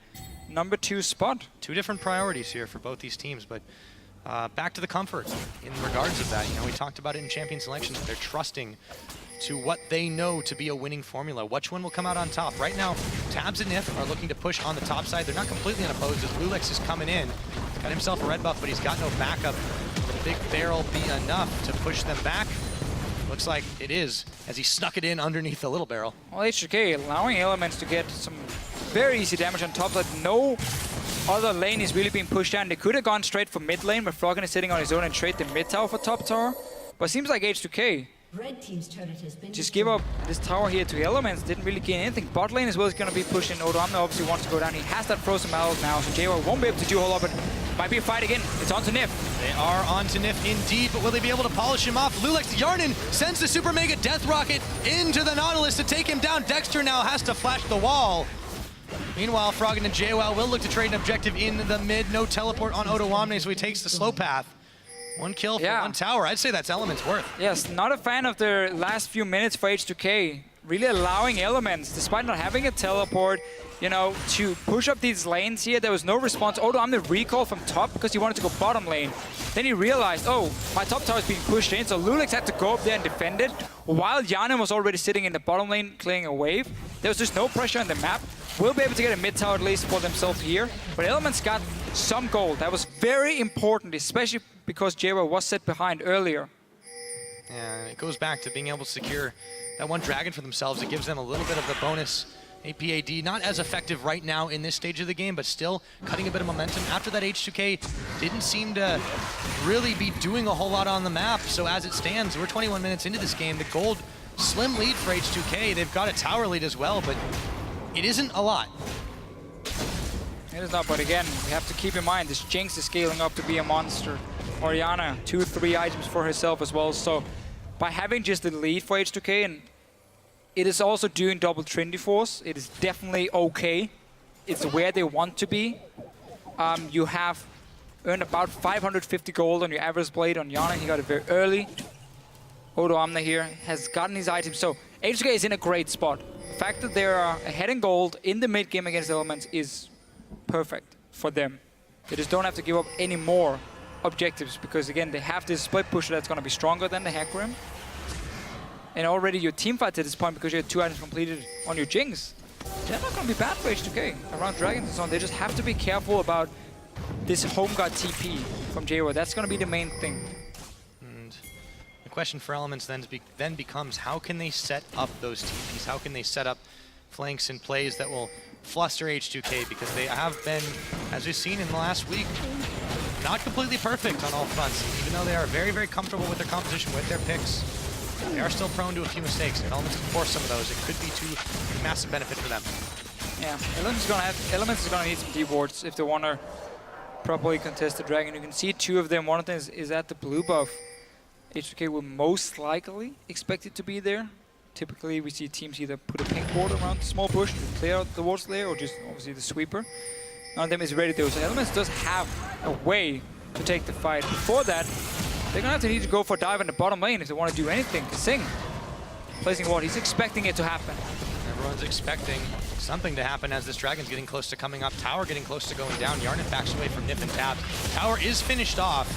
number 2 spot. 2 different priorities here for both these teams, but back to the comfort in regards of that. You know, we talked about it in champion selections. They're trusting to what they know to be a winning formula. Which one will come out on top? Right now, Tabs and Nif are looking to push on the top side. They're not completely unopposed as Lulex is coming in. He's got himself a red buff, but he's got no backup. Will the big barrel be enough to push them back? Looks like it is, as he snuck it in underneath the little barrel. Well, H2K allowing Elements to get some very easy damage on top that no other lane is really being pushed down. They could have gone straight for mid lane, but Froggen is sitting on his own and trade the mid tower for top tower. But it seems like H2K Red team's turret has been just give up this tower here to Elements. Didn't really gain anything. Bot lane as well is going to be pushing. Odo Amna obviously wants to go down. He has that Frozen Mallet now, so JWoww won't be able to do a whole lot, but might be a fight again. It's on to Nif. They are on to Nif indeed, but will they be able to polish him off? Lulex Yarnin sends the Super Mega Death Rocket into the Nautilus to take him down. Dexter now has to flash the wall. Meanwhile, Froggen and JWoww will look to trade an objective in the mid. No teleport on Odo Amna, so he takes the slow path. 1 kill for 1 tower. I'd say that's Elements worth. Yes, not a fan of the last few minutes for H2K. Really allowing Elements, despite not having a teleport, you know, to push up these lanes here. There was no response. Odo Amna recall from top because he wanted to go bottom lane. Then he realized, oh, my top tower is being pushed in, so Lulex had to go up there and defend it. While Yanin was already sitting in the bottom lane clearing a wave, there was just no pressure on the map. We'll be able to get a mid tower at least for themselves here. But Elements got some gold. That was very important, especially because JWoww was set behind earlier. Yeah, it goes back to being able to secure that 1 dragon for themselves. It gives them a little bit of the bonus APAD. Not as effective right now in this stage of the game, but still cutting a bit of momentum. After that, H2K didn't seem to really be doing a whole lot on the map. So as it stands, we're 21 minutes into this game. The gold slim lead for H2K. They've got a tower lead as well, but it isn't a lot. It is not, but again, we have to keep in mind this Jinx is scaling up to be a monster. Orianna, 2-3 items for herself as well. So by having just the lead for H2K, and it is also doing double Trinity Force, it is definitely okay. It's where they want to be. You have earned about 550 gold on your average blade on Yana. He got it very early. Odo Amna here has gotten his items. So H2K is in a great spot. The fact that they are ahead in gold in the mid game against Elements is perfect for them. They just don't have to give up any more objectives because again they have this split pusher that's going to be stronger than the Hecarim. And already your team fights at this point because you had 2 items completed on your Jinx. They're not going to be bad for H2K around Dragons and so on. They just have to be careful about this home guard TP from JWoww. That's going to be the main thing. And the question for Elements then becomes how can they set up those TPs? How can they set up flanks and plays that will fluster H2K, because they have been, as we've seen in the last week, not completely perfect on all fronts. Even though they are very, very comfortable with their composition, with their picks, they are still prone to a few mistakes. If Elements can force some of those, it could be to a massive benefit for them. Yeah, Elements is gonna need some deep wards if they wanna properly contest the dragon. You can see two of them. One of them is at the blue buff. H2K will most likely expect it to be there. Typically, we see teams either put a pink ward around the small bush to clear out the wards there, or just obviously the sweeper. None of them is ready though, so Elements does have a way to take the fight. Before that, they're gonna have to need to go for a dive in the bottom lane if they want to do anything. Kasing placing ward, he's expecting it to happen. Everyone's expecting something to happen as this dragon's getting close to coming up. Tower getting close to going down. Yarnin backs away from Nif and Tab. Tower is finished off.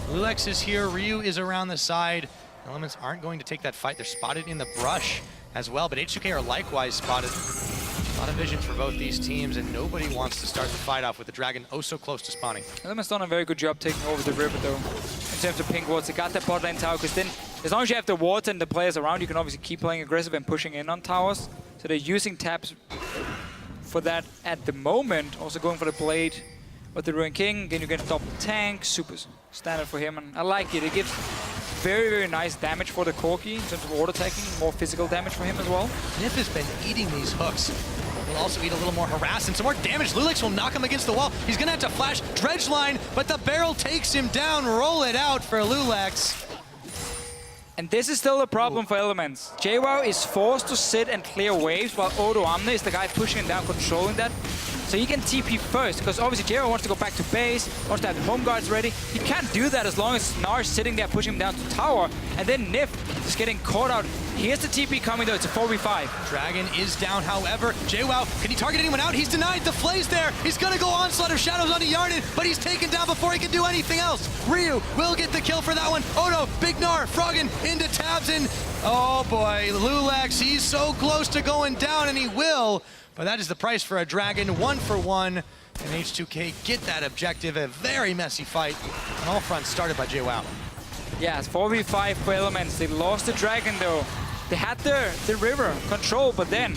Lulex is here. Ryu is around the side. Elements aren't going to take that fight. They're spotted in the brush as well, but H2K are likewise spotted. A lot of vision for both these teams, and nobody wants to start the fight off with the dragon oh so close to spawning. Elements done a very good job taking over the river though. In terms of pink wards, they got that bot lane tower, because then as long as you have the wards and the players around, you can obviously keep playing aggressive and pushing in on towers. So they're using taps for that at the moment. Also going for the blade of the Ruined King. Then you get double tank, super standard for him, and I like it. It gives very, very nice damage for the Corki in terms of auto attacking, more physical damage for him as well. Nif has been eating these hooks. He'll also eat a little more harass and some more damage. Lulex will knock him against the wall. He's gonna have to flash Dredge line, but the barrel takes him down. Roll it out for Lulex. And this is still a problem for Elements. JWoww is forced to sit and clear waves while Odo Amne is the guy pushing him down, controlling that. So he can TP first, because obviously JWoww wants to go back to base, wants to have the home guards ready. He can't do that as long as Nar's sitting there pushing him down to tower. And then Nif is getting caught out. Here's the TP coming though, it's a 4v5. Dragon is down, however. JWoww, can he target anyone out? He's denied, the flay's there. He's gonna go Onslaught of Shadows onto Yarnin, but he's taken down before he can do anything else. Ryu will get the kill for that one. Odo, Big Gnar, Froggen into Tabs, and oh boy, Lulex, he's so close to going down, and he will. But that is the price for a dragon, 1 for 1. And H2K get that objective, a very messy fight on all fronts, started by JWoww. Yeah, it's 4v5 for Elements. They lost the dragon though. They had the river control, but then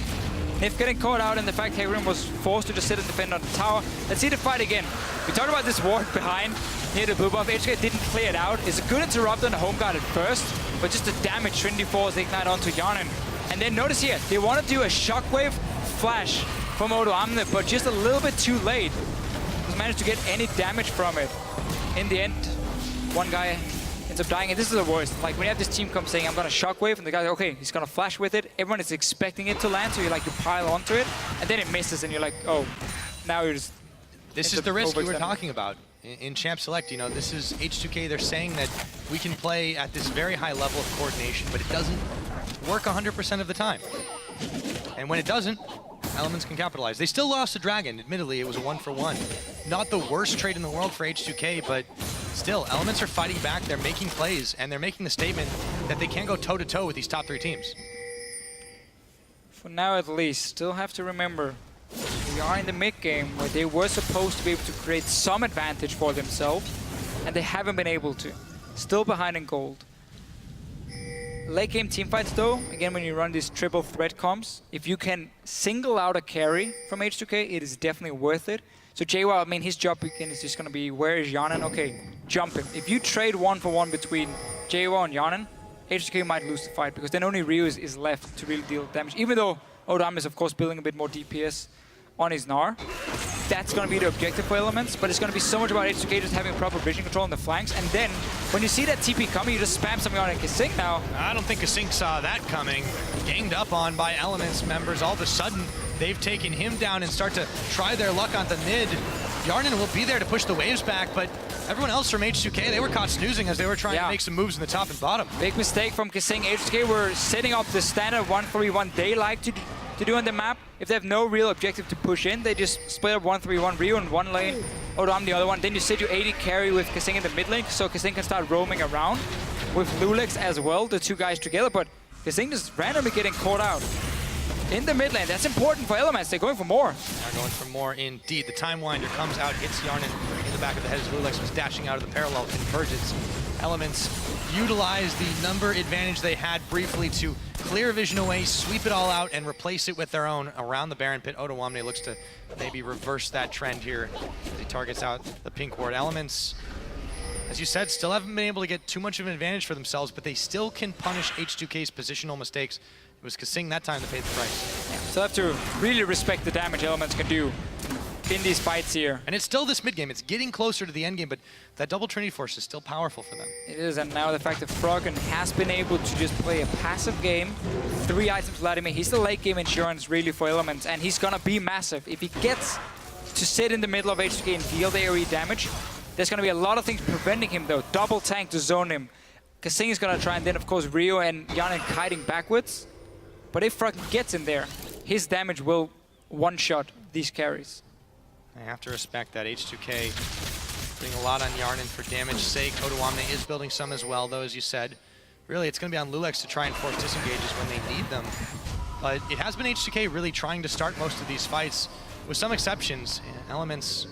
Nif getting caught out, and the fact Heron was forced to just sit and defend on the tower. Let's see the fight again. We talked about this ward behind near the blue buff. HK didn't clear it out. It's a good interrupt on the home guard at first, but just the damage Trinity Force ignite onto Yarnin. And then notice here, they want to do a shockwave flash from Odo Amne, but just a little bit too late. Doesn't manage to get any damage from it. In the end, one guy ends up dying, and this is the worst. Like when you have this team come saying, I'm gonna shockwave, and the guy's like, okay, he's gonna flash with it. Everyone is expecting it to land, so you pile onto it, and then it misses, and you're like, oh, now you're just... This is the risk we were talking about in Champ Select. You know, this is H2K. They're saying that we can play at this very high level of coordination, but it doesn't work 100% of the time. And when it doesn't, Elements can capitalize. They still lost to Dragon. Admittedly, it was a 1 for 1. Not the worst trade in the world for H2K, but still, Elements are fighting back. They're making plays, and they're making the statement that they can't go toe-to-toe with these top 3 teams. For now, at least. Still have to remember, we are in the mid-game where they were supposed to be able to create some advantage for themselves, and they haven't been able to. Still behind in gold. Late game teamfights though, again when you run these triple threat comps, if you can single out a carry from H2K, it is definitely worth it. So JWoww, I mean, his job again is just going to be, where is Yarnin? Okay, jump him. If you trade 1 for 1 between JWoww and Yarnin, H2K might lose the fight, because then only Ryu is left to really deal damage. Even though Odam is of course building a bit more DPS on his Gnar. That's going to be the objective for Elements, but it's going to be so much about H2K just having proper vision control on the flanks, and then when you see that TP coming, you just spam something on Kasing now. I don't think Kasing saw that coming. Ganged up on by Elements members. All of a sudden, they've taken him down and start to try their luck on the mid. Yarnin will be there to push the waves back, but everyone else from H2K, they were caught snoozing as they were trying to make some moves in the top and bottom. Big mistake from Kasing. H2K were setting up the standard 1-3-1 they like to do on the map. If they have no real objective to push in, they just split up 1-3-1, Ryu in one lane, Odam the other one. Then you sit your 80 carry with Kasing in the mid lane, so Kasing can start roaming around with Lulex as well, the 2 guys together, but Kasing just randomly getting caught out in the mid lane. That's important for Elements. They're going for more. They're going for more indeed. The Time Winder comes out, hits Yarnin in the back of the head as Lulex was dashing out of the parallel convergence. Elements utilize the number advantage they had briefly to clear vision away, sweep it all out, and replace it with their own around the Baron Pit. Odo Amne looks to maybe reverse that trend here as he targets out the pink ward. Elements, as as you said, still haven't been able to get too much of an advantage for themselves, but they still can punish H2K's positional mistakes. It was Kasing that time that paid the price. Yeah, so have to really respect the damage Elements can do in these fights here. And it's still this mid game. It's getting closer to the end game, but that double Trinity Force is still powerful for them. It is, and now the fact that Froggen has been able to just play a passive game, 3 items Vladimir, he's the late game insurance really for Elements, and he's gonna be massive. If he gets to sit in the middle of H2K and deal the AoE damage, there's gonna be a lot of things preventing him though. Double tank to zone him. Kasing is gonna try, and then of course Rio and Yanin kiting backwards. But if Froggen gets in there, his damage will one-shot these carries. I have to respect that. H2K putting a lot on Yarnin for damage's sake. Odoamne is building some as well, though, as you said. Really, it's going to be on Lulex to try and force disengages when they need them. But it has been H2K really trying to start most of these fights, with some exceptions. Elements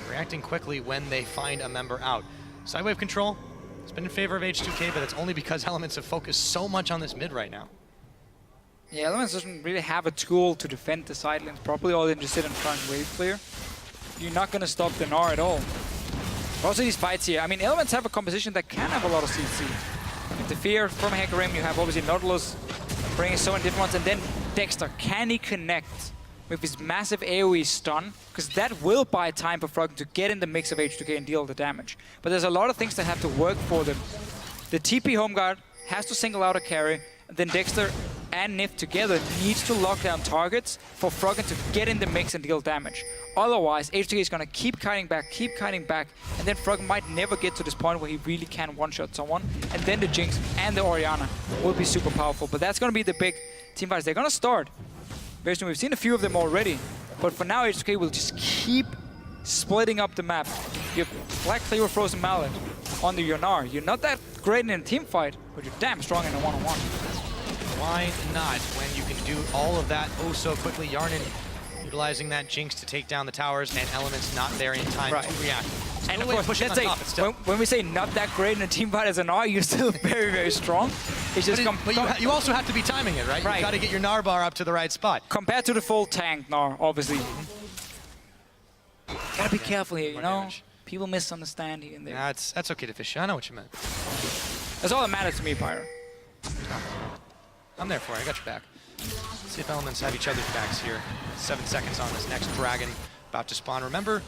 reacting quickly when they find a member out. Sidewave control, it's been in favor of H2K, but it's only because Elements have focused so much on this mid right now. Yeah, Elements doesn't really have a tool to defend the side lanes properly, all they just sit and try and wave clear. You're not going to stop the Gnar at all. Also these fights here, I mean, Elements have a composition that can have a lot of CC. With the fear from Hecarim, you have obviously Nautilus bringing so many different ones, and then Dexter, can he connect with his massive AoE stun? Because that will buy time for Froggen to get in the mix of H2K and deal the damage. But there's a lot of things that have to work for them. The TP home guard has to single out a carry, and then Dexter and Nif together needs to lock down targets for Froggen to get in the mix and deal damage. Otherwise, H2K is going to keep kiting back, and then Froggen might never get to this point where he really can one-shot someone. And then the Jinx and the Orianna will be super powerful. But that's going to be the big team fights. They're going to start very soon. We've seen a few of them already. But for now, H2K will just keep splitting up the map. You have Black Cleaver Frozen Mallet on the Gnar. You're not that great in a team fight, but you're damn strong in a one-on-one. Why not when you can do all of that oh so quickly? Yarnin utilizing that Jinx to take down the towers, and Elements not there in time to react. And of course, let's say, when we say not that great in a team fight as an Gnar, you're still very, very strong. It's just but you also have to be timing it, right? You've got to get your Gnar bar up to the right spot. Compared to the full tank Gnar, obviously. Gotta be careful here, you know? Damage. People misunderstand here and there. That's okay to fish. I know what you meant. That's all that matters to me, Pyro. I'm there for you. I got your back. Let's see if Elements have each other's backs here. 7 seconds on this next dragon about to spawn. Remember,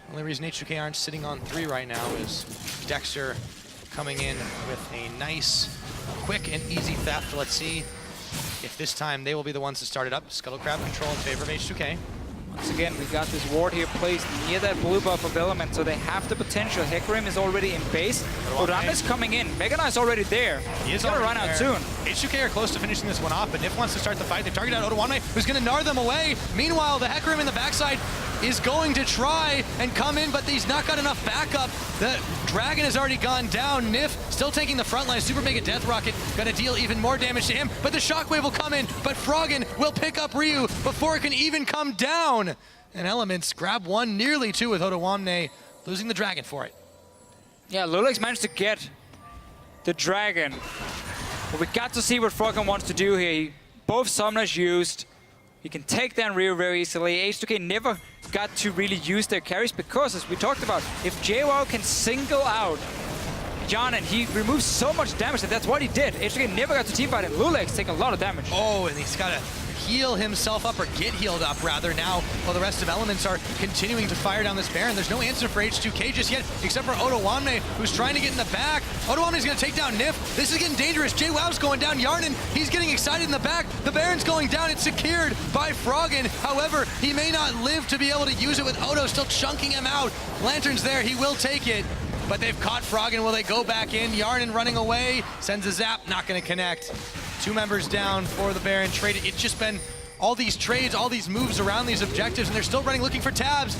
the only reason H2K aren't sitting on 3 right now is Dexter coming in with a nice, quick, and easy theft. Let's see if this time they will be the ones to start it up. Scuttle Crab control in favor of H2K. Once again, we've got this ward here placed near that blue buff of Element, so they have the potential. Hecarim is already in base. Odoamne is coming in. Mega Knight is already there. He's gonna run out soon. H2K are close to finishing this one off, but Nif wants to start the fight. They've targeted out Odoamne, who's gonna Gnar them away. Meanwhile, the Hecarim in the backside is going to try and come in, but he's not got enough backup. The Dragon has already gone down. Nif still taking the front line. Super Mega Death Rocket gonna deal even more damage to him, but the Shockwave will come in, but Froggen will pick up Ryu before it can even come down. And Elements grab 1, nearly 2 with Odoamne losing the Dragon for it. Yeah, Lulex managed to get the Dragon. But we got to see what Froggen wants to do here. Both summoners used. He can take down Ryu very easily. H2K never got to really use their carries because, as we talked about, if JWoww can single out Yanin, he removes so much damage, and that's what he did. H2K never got to teamfight, and Lulex taking a lot of damage. Oh, and he's got to heal himself up, or get healed up rather now, while the rest of Elements are continuing to fire down this Baron. There's no answer for H2K just yet, except for Odoamne, who's trying to get in the back. Odoamne's going to take down Nif. This is getting dangerous. JWoww's going down. Yarnin, he's getting excited in the back. The Baron's going down. It's secured by Froggen. However, he may not live to be able to use it with Odo still chunking him out. Lantern's there. He will take it. But they've caught Froggen. Will they go back in? Yarnin running away. Sends a zap. Not going to connect. 2 members down for the Baron. Traded. It's just been all these trades, all these moves around these objectives, and they're still running, looking for tabs.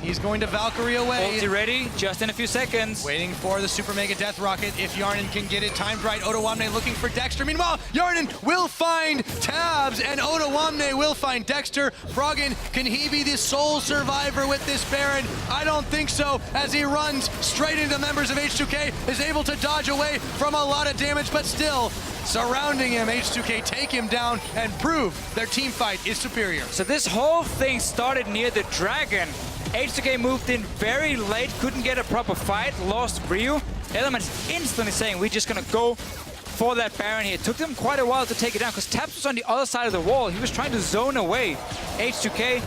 He's going to Valkyrie away. Ulti ready, just in a few seconds. Waiting for the Super Mega Death Rocket if Yarnin can get it timed right. Odoamne looking for Dexter. Meanwhile, Yarnin will find tabs, and Odoamne will find Dexter. Froggen, can he be the sole survivor with this Baron? I don't think so, as he runs straight into members of H2K, is able to dodge away from a lot of damage, but still surrounding him. H2K take him down and prove their team fight is superior. So this whole thing started near the Dragon. H2K moved in very late, couldn't get a proper fight, lost Ryu. Elements instantly saying, we're just gonna go for that Baron here. It took them quite a while to take it down because Taps was on the other side of the wall. He was trying to zone away H2K.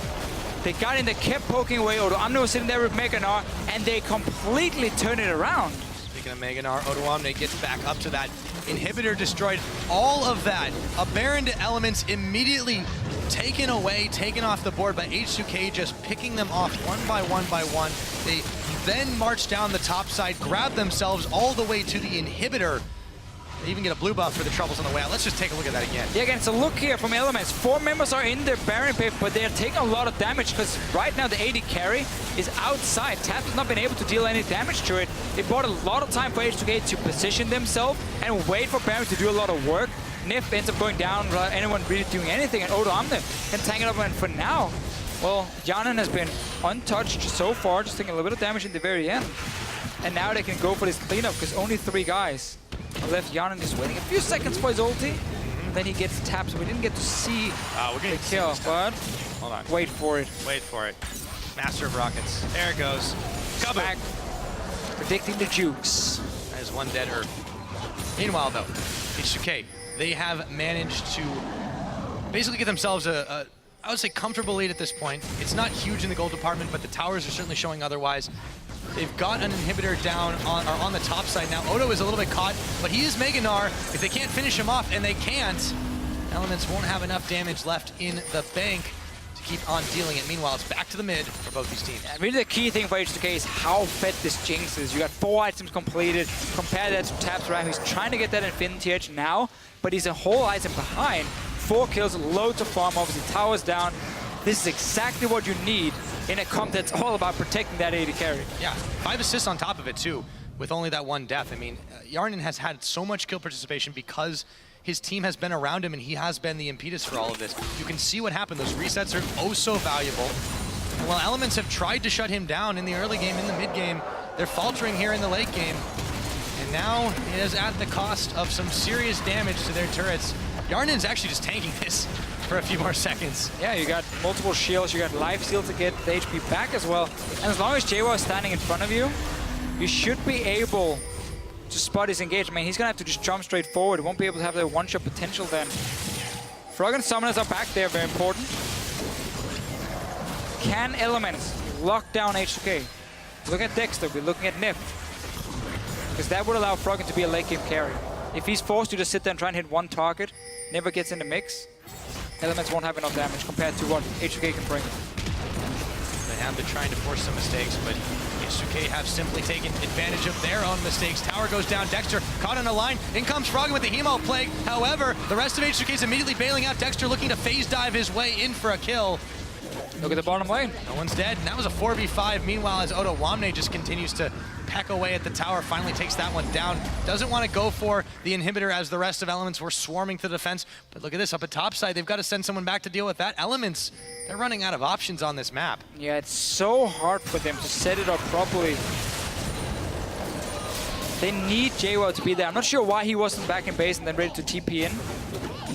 They got in, they kept poking away. Odo Omni was sitting there with Meganar, and they completely turned it around. Speaking of Meganar, Odo Omni gets back up to that. Inhibitor destroyed. All of that. A Baron to Elements immediately taken away, taken off the board by H2K, just picking them off one by one. They then march down the top side, grab themselves all the way to the Inhibitor. They even get a blue buff for the troubles on the way out. Let's just take a look at that again. Yeah, again, it's a look here from Elements. 4 members are in their Baron pit, but they are taking a lot of damage because right now the AD carry is outside. Taps has not been able to deal any damage to it. It bought a lot of time for H2K to position themselves and wait for Baron to do a lot of work. Nif ends up going down without anyone really doing anything, and Odo Omni can tank it up, and for now, well, Yanin has been untouched so far, just taking a little bit of damage in the very end. And now they can go for this cleanup because only 3 guys left. Yanin just waiting a few seconds for his ulti. Then he gets tapped, so we didn't get to see the kill, but hold on. Wait for it. Wait for it. Master of Rockets. There it goes. Back. Predicting the jukes. That is 1 dead Earth. Meanwhile, though, H2K, they have managed to basically get themselves a I would say comfortable lead at this point. It's not huge in the gold department, but the towers are certainly showing otherwise. They've got an Inhibitor down on the top side now. Odo is a little bit caught, but he is Meganar. If they can't finish him off, and they can't, Elements won't have enough damage left in the bank to keep on dealing it. Meanwhile, it's back to the mid for both these teams. Yeah, really the key thing for H2K is how fed this Jinx is. You got 4 items completed. Compare that to Taps Ram, who's trying to get that Infinity Edge now, but he's a whole item behind. 4 kills, loads of farm, obviously towers down. This is exactly what you need in a comp that's all about protecting that AD carry. Yeah, 5 assists on top of it too, with only that 1 death. I mean, Yarnin has had so much kill participation because his team has been around him and he has been the impetus for all of this. You can see what happened. Those resets are oh so valuable. And while Elements have tried to shut him down in the early game, in the mid game, they're faltering here in the late game. And now it is at the cost of some serious damage to their turrets. Yarnin's actually just tanking this for a few more seconds. Yeah, you got multiple shields, you got life steal to get the HP back as well. And as long as JWoww is standing in front of you, you should be able to spot his engagement. I mean, he's gonna have to just jump straight forward. Won't be able to have the one-shot potential then. Frog and Summoners are back there, very important. Can Elements lock down H2K? Look at Dexter, we're looking at Nif. Because that would allow Froggen to be a late game carry. If he's forced to just sit there and try and hit 1 target, never gets in the mix, Elements won't have enough damage compared to what H2K can bring. They have been trying to force some mistakes, but H2K have simply taken advantage of their own mistakes. Tower goes down, Dexter caught on a line. In comes Froggen with the Hemo Plague. However, the rest of H2K is immediately bailing out. Dexter looking to phase dive his way in for a kill. Look at the bottom lane. No one's dead, and that was a 4v5. Meanwhile, as Odo Omni just continues to peck away at the tower, finally takes that one down. Doesn't want to go for the Inhibitor as the rest of Elements were swarming to the defense. But look at this, up at top side, they've got to send someone back to deal with that. Elements, they're running out of options on this map. Yeah, it's so hard for them to set it up properly. They need JWoww to be there. I'm not sure why he wasn't back in base and then ready to TP in.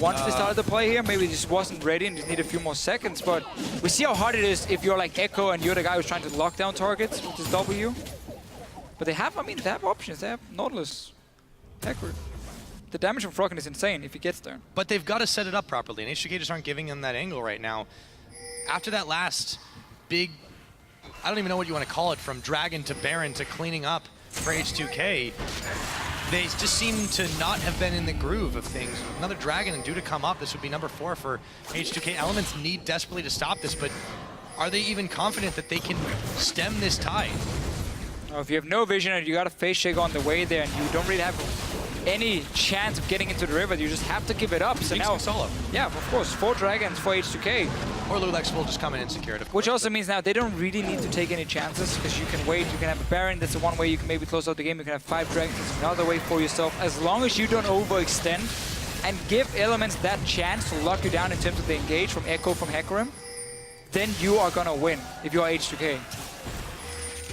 Once they started the play here, maybe he just wasn't ready and just need a few more seconds. But we see how hard it is if you're like Echo and you're the guy who's trying to lock down targets with this W. But they have, I mean, they have options. They have Nautilus, Hecker. The damage from Froggen is insane if he gets there. But they've got to set it up properly, and H2K just aren't giving him that angle right now. After that last big, I don't even know what you want to call it, from Dragon to Baron to cleaning up for H2K, they just seem to not have been in the groove of things. Another Dragon and due to come up. This would be number 4 for H2K. Elements need desperately to stop this, but are they even confident that they can stem this tide? If you have no vision and you got a face shake on the way there and you don't really have any chance of getting into the river, you just have to give it up. So now, solo. Yeah, of course, 4 dragons for H2K. Or Lulex will just come in and secure it, of course. Which also means now they don't really need to take any chances because you can wait, you can have a Baron, that's the one way you can maybe close out the game, you can have 5 dragons, that's another way for yourself. As long as you don't overextend and give Elements that chance to lock you down in terms of the engage from Echo, from Hecarim, then you are gonna win if you are H2K.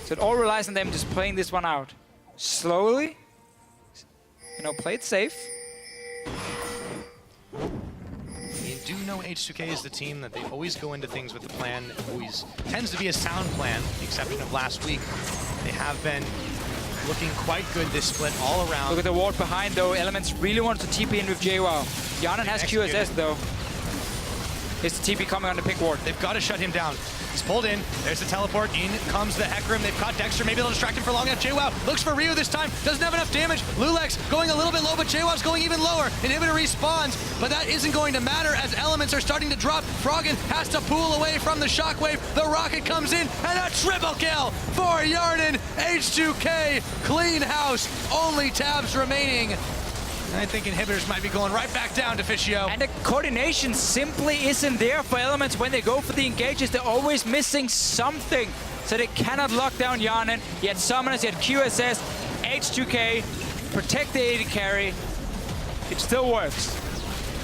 So it all relies on them just playing this one out. Slowly, you know, play it safe. You do know H2K is the team that they always go into things with the plan. It always tends to be a sound plan, with the exception of last week. They have been looking quite good this split all around. Look at the ward behind, though. Elements really wants to TP in with JWoww. Yanan has QSS, though. It's the TP coming on the pink ward. They've got to shut him down. He's pulled in. There's the teleport. In comes the Hecarim. They've caught Dexter. Maybe they'll distract him for long enough. JWoww looks for Ryu this time. Doesn't have enough damage. Lulex going a little bit low, but JWoww's going even lower. Inhibitor respawns, but that isn't going to matter as elements are starting to drop. Froggen has to pull away from the shockwave. The rocket comes in, and a triple kill for Yarden. H2K, clean house. Only tabs remaining. I think inhibitors might be going right back down to Fischio. And the coordination simply isn't there for Elements when they go for the engages. They're always missing something. So they cannot lock down Yanan. Yet Summoners, yet QSS, H2K, protect the AD carry. It still works.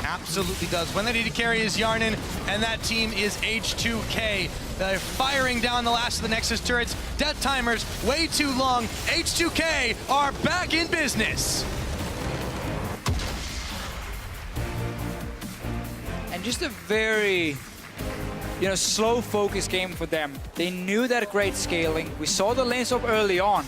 Absolutely does. When that AD carry is Yarnan, and that team is H2K. They're firing down the last of the Nexus turrets. Death timers way too long. H2K are back in business. And just a very, slow focus game for them. They knew that great scaling. We saw the lanes up early on.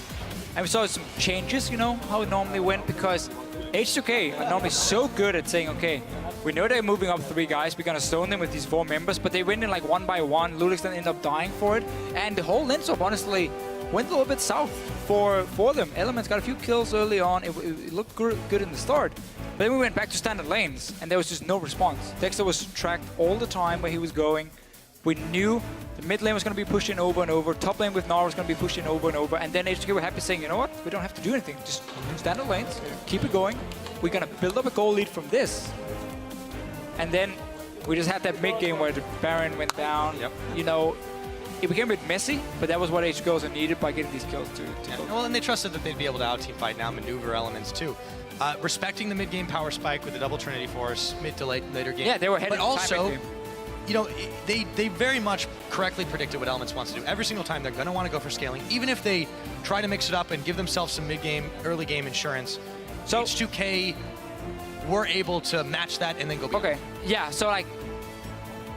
And we saw some changes, how it normally went, because H2K are normally so good at saying, okay, we know they're moving up 3 guys, we're gonna stone them with these 4 members, but they went in like 1 by 1. Lulex then ended up dying for it. And the whole lane swap, honestly, went a little bit south for them. Elements got a few kills early on. It looked good in the start. But then we went back to standard lanes, and there was just no response. Dexter was tracked all the time where he was going. We knew the mid lane was going to be pushing over and over. Top lane with Nara was going to be pushing over and over. And then H2K were happy saying, you know what? We don't have to do anything. Just standard lanes, keep it going. We're going to build up a goal lead from this. And then we just had that mid game where the Baron went down. Yep. It became a bit messy, but that was what H2K needed by getting these kills to go. Well, and they trusted that they'd be able to out-team fight now, maneuver elements too. Respecting the mid-game power spike with the double Trinity Force, mid to later game. Yeah, they were headed But also, game. they very much correctly predicted what Elements wants to do. Every single time they're going to want to go for scaling, even if they try to mix it up and give themselves some mid-game, early-game insurance. So H2K were able to match that and then go beyond. Okay, yeah, so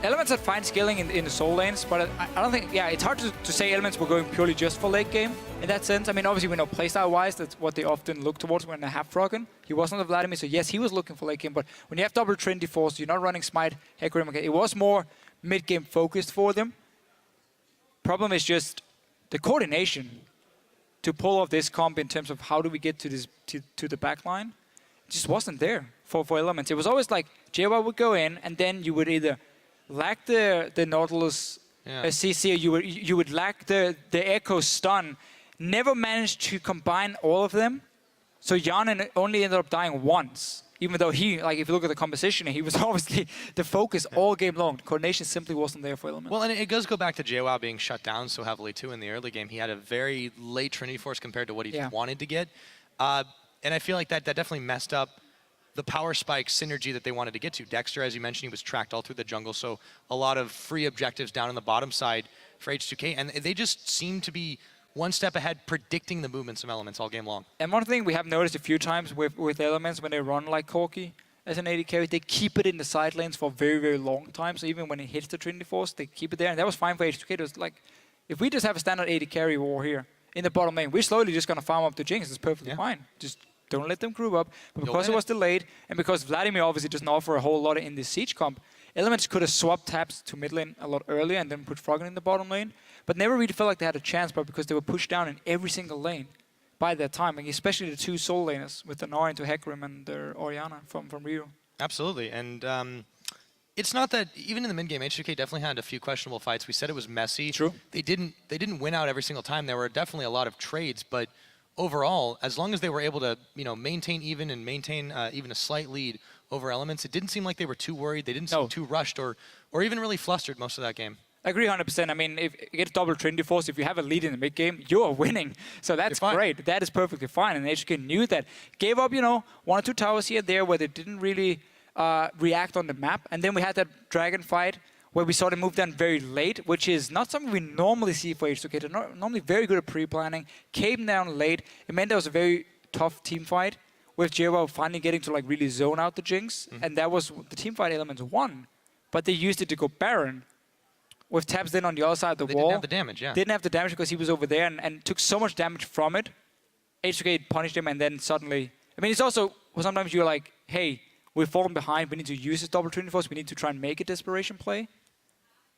Elements had fine scaling in the soul lanes, but I don't think, it's hard to say Elements were going purely just for late game in that sense. I mean, obviously we know playstyle-wise, that's what they often look towards when they have Froggen. He wasn't a Vladimir, so yes, he was looking for late game, but when you have double Trinity Force, you're not running Smite, Hecarim, okay, it was more mid-game focused for them. Problem is just the coordination to pull off this comp in terms of how do we get to this to the back line, just wasn't there for Elements. It was always like JWoww would go in, and then you would either lack the Nautilus CC, you would lack the Echo stun. Never managed to combine all of them. So Yanan only ended up dying once. Even though he, if you look at the composition, he was obviously the focus all game long. The coordination simply wasn't there for Elements. Well, and it does go back to JWoww being shut down so heavily too in the early game. He had a very late Trinity Force compared to what he wanted to get. And I feel like that definitely messed up the power spike synergy that they wanted to get to. Dexter, as you mentioned, he was tracked all through the jungle, so a lot of free objectives down on the bottom side for H2K, and they just seem to be one step ahead predicting the movements of Elements all game long. And one thing we have noticed a few times with Elements when they run like Corki as an AD carry, they keep it in the side lanes for a very, very long time, so even when it hits the Trinity Force, they keep it there, and that was fine for H2K. It was like, if we just have a standard AD carry war here in the bottom lane, we're slowly just going to farm up the Jinx, it's perfectly fine. Just don't let them group up. But because it was delayed, and because Vladimir obviously doesn't offer a whole lot in this siege comp, Elements could have swapped taps to mid lane a lot earlier and then put Froggen in the bottom lane, but never really felt like they had a chance, but because they were pushed down in every single lane by that time, and especially the 2 soul laners with the Nara into Hecarim and their Orianna from Rio. Absolutely, and it's not that, even in the mid-game, H2K definitely had a few questionable fights. We said it was messy. True. They didn't win out every single time. There were definitely a lot of trades, but overall, as long as they were able to, maintain even and maintain even a slight lead over Elements, it didn't seem like they were too worried. They didn't seem too rushed or even really flustered most of that game. I agree 100%. I mean, if you get double Trinity Force, if you have a lead in the mid game, you are winning. So that's great. That is perfectly fine. And HK knew that. Gave up, 1 or 2 towers here and there where they didn't really react on the map. And then we had that dragon fight where we saw them move down very late, which is not something we normally see for H2K. They're normally very good at pre-planning. Came down late. It meant there was a very tough team fight with JWoww finally getting to really zone out the Jinx. And that was the team fight Elements won. But they used it to go Baron. With Tabs then on the other side of the wall. Didn't have the damage, Didn't have the damage because he was over there and took so much damage from it H2K punished him, and then suddenly, I mean, it's also sometimes you're like, hey, we've fallen behind. We need to use this double Trinity Force. We need to try and make a desperation play.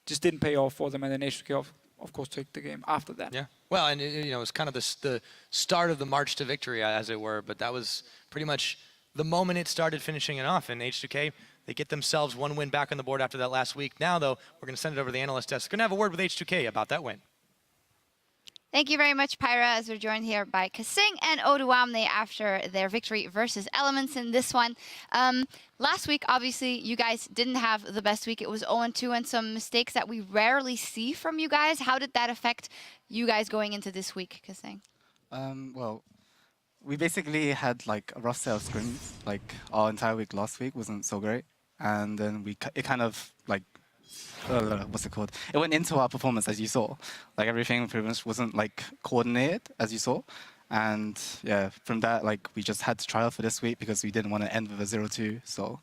Just didn't pay off for them, and then H2K of course took the game after that. Yeah. Well, and you know, it was kind of the start of the march to victory, as it were. But that was pretty much the moment it started finishing it off. And H2K, they get themselves one win back on the board after that last week. Now, though, we're going to send it over to the analyst desk. Going to have a word with H2K about that win. Thank you very much, Pyra, as we're joined here by Kasing and Oduamne after their victory versus Elements in this one. Last week, obviously, you guys didn't have the best week. It was 0-2 and some mistakes that we rarely see from you guys. How did that affect you guys going into this week, Kasing? Well, we basically had like a rough set of scrims. Like our entire week last week wasn't so great, and then it kind of like what's it called? It went into our performance, as you saw. Like everything pretty much wasn't like coordinated, as you saw. And yeah, from that, like we just had to try out for this week because we didn't want to end with a 0-2. So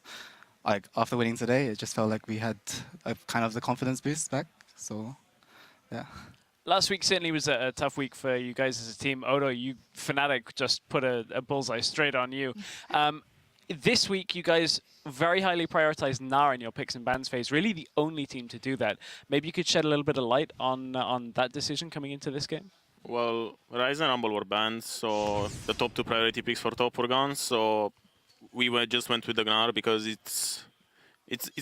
like after winning today, it just felt like we had a kind of the confidence boost back. So yeah. Last week certainly was a tough week for you guys as a team. Odo, Fnatic just put a bullseye straight on you. This week, you guys very highly prioritized Nara in your picks and bans phase. Really the only team to do that. Maybe you could shed a little bit of light on that decision coming into this game? Well, Ryze and Rumble were banned, so the top 2 priority picks for top were gone. So we just went with the Gnar because it's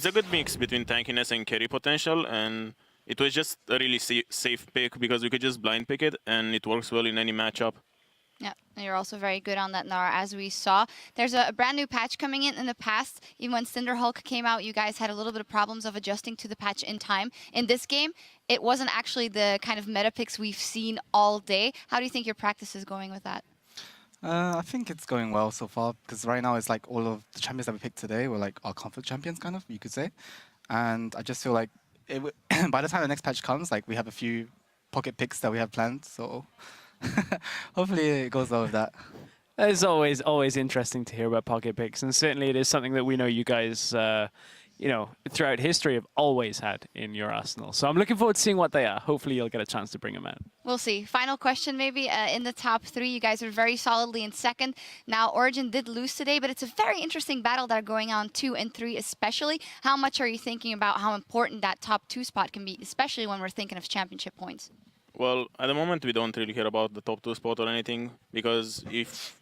a good mix between tankiness and carry potential, and it was just a really safe pick because we could just blind pick it, and it works well in any matchup. Yeah, and you're also very good on that, Nara, as we saw. There's a brand new patch coming in the past. Even when Cinderhulk came out, you guys had a little bit of problems of adjusting to the patch in time. In this game, it wasn't actually the kind of meta picks we've seen all day. How do you think your practice is going with that? I think it's going well so far because right now it's like all of the champions that we picked today were like our comfort champions, kind of, you could say. And I just feel like by the time the next patch comes, like we have a few pocket picks that we have planned, so hopefully it goes well with that. It's always interesting to hear about pocket picks, and certainly it is something that we know you guys, throughout history have always had in your arsenal. So I'm looking forward to seeing what they are. Hopefully you'll get a chance to bring them out. We'll see. Final question maybe. In the top 3, you guys are very solidly in second. Now, Origin did lose today, but it's a very interesting battle that are going on 2 and 3 especially. How much are you thinking about how important that top 2 spot can be, especially when we're thinking of championship points? Well, at the moment, we don't really care about the top 2 spot or anything, because if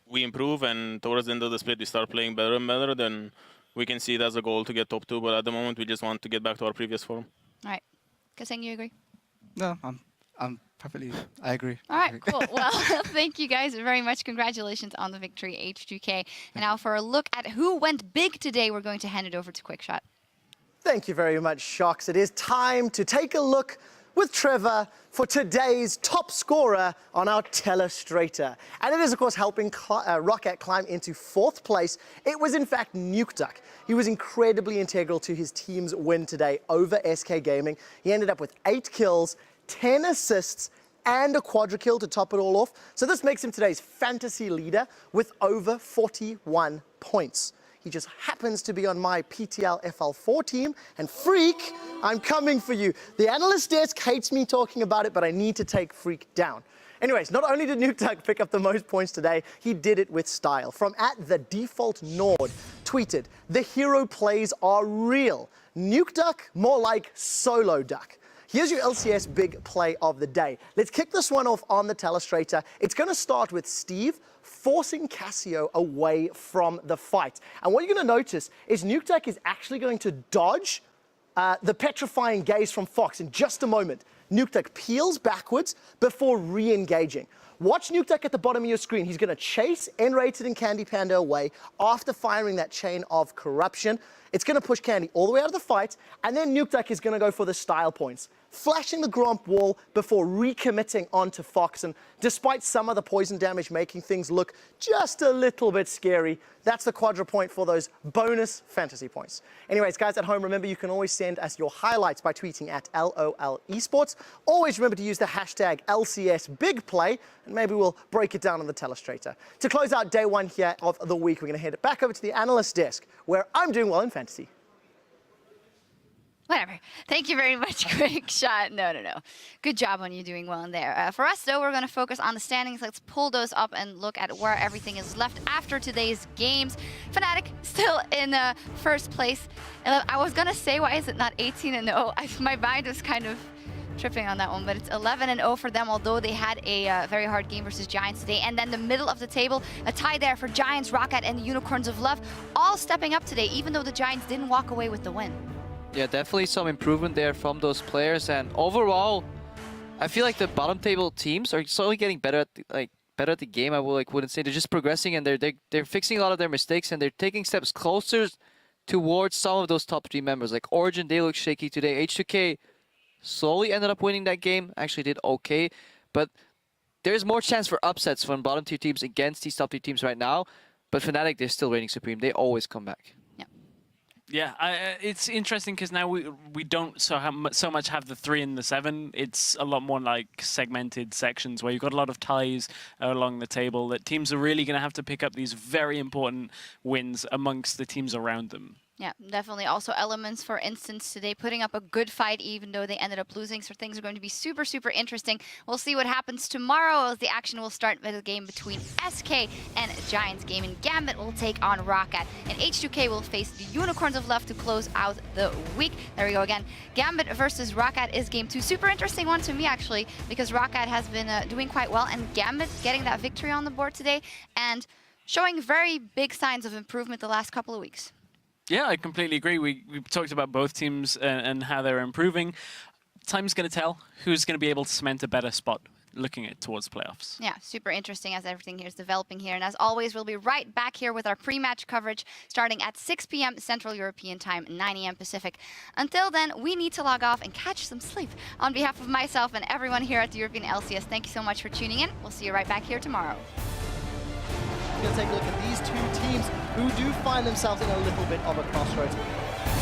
we improve and towards the end of the split we start playing better and better, then we can see it as a goal to get top 2. But at the moment, we just want to get back to our previous form. All right. Kaseng, you agree? No, I'm perfectly, I agree. All right, cool. Well, thank you guys very much. Congratulations on the victory, H2K. And now for a look at who went big today, we're going to hand it over to Quickshot. Thank you very much, Shox. It is time to take a look with Trevor for today's top scorer on our telestrator. And it is, of course, helping Rocket climb into 4th place. It was, in fact, NukeDuck. He was incredibly integral to his team's win today over SK Gaming. He ended up with 8 kills, 10 assists, and a quadra kill to top it all off. So this makes him today's fantasy leader with over 41 points. He just happens to be on my PTL FL4 team. And Freak, I'm coming for you. The analyst desk hates me talking about it, but I need to take Freak down. Anyways, not only did NukeDuck pick up the most points today, he did it with style. From @TheDefaultNord tweeted, "The hero plays are real. NukeDuck, more like solo duck." Here's your LCS big play of the day. Let's kick this one off on the telestrator. It's going to start with Steve forcing Cassio away from the fight. And what you're going to notice is NukeDuck is actually going to dodge the petrifying gaze from Fox in just a moment. NukeDuck peels backwards before re-engaging. Watch NukeDuck at the bottom of your screen. He's going to chase N-Rated and Candy Panda away after firing that chain of corruption. It's going to push Candy all the way out of the fight, and then NukeDuck is going to go for the style points, flashing the Gromp wall before recommitting onto Fox. And despite some of the poison damage making things look just a little bit scary, that's the quadra point for those bonus fantasy points. Anyways, guys at home, remember you can always send us your highlights by tweeting at LOL Esports. Always remember to use the hashtag LCS Big Play, and maybe we'll break it down on the telestrator. To close out day 1 here of the week, we're going to head it back over to the analyst desk, where I'm doing well in fantasy. Whatever. Thank you very much. Quick shot. No. Good job on you doing well in there. For us, though, we're going to focus on the standings. Let's pull those up and look at where everything is left after today's games. Fnatic still in first place. I was going to say, why is it not 18-0? My mind was kind of tripping on that one, but it's 11-0 for them, although they had a very hard game versus Giants today. And then the middle of the table, a tie there for Giants, Rocket, and the Unicorns of Love, all stepping up today, even though the Giants didn't walk away with the win. Yeah, definitely some improvement there from those players, and overall, I feel like the bottom table teams are slowly getting better at the game. I wouldn't say they're just progressing, and they're fixing a lot of their mistakes, and they're taking steps closer towards some of those top 3 members. Like Origin, they look shaky today. H2K slowly ended up winning that game. Actually did okay, but there's more chance for upsets from bottom 2 teams against these top 3 teams right now. But Fnatic, they're still reigning supreme. They always come back. Yeah, it's interesting because now we don't so much have the 3 and the 7. It's a lot more like segmented sections where you've got a lot of ties along the table that teams are really going to have to pick up these very important wins amongst the teams around them. Yeah, definitely. Also Elements, for instance, today putting up a good fight even though they ended up losing. So things are going to be super, super interesting. We'll see what happens tomorrow as the action will start with a game between SK and Giants Gaming. Gambit will take on Rocket, and H2K will face the Unicorns of Love to close out the week. There we go again. Gambit versus Rocket is game 2. Super interesting one to me, actually, because Rocket has been doing quite well, and Gambit getting that victory on the board today and showing very big signs of improvement the last couple of weeks. Yeah, I completely agree. We talked about both teams and how they're improving. Time's going to tell who's going to be able to cement a better spot looking towards playoffs. Yeah, super interesting as everything here is developing here. And as always, we'll be right back here with our pre-match coverage starting at 6 p.m. Central European Time, 9 a.m. Pacific. Until then, we need to log off and catch some sleep. On behalf of myself and everyone here at the European LCS, thank you so much for tuning in. We'll see you right back here tomorrow. We're going to take a look at these 2 teams who do find themselves in a little bit of a crossroads.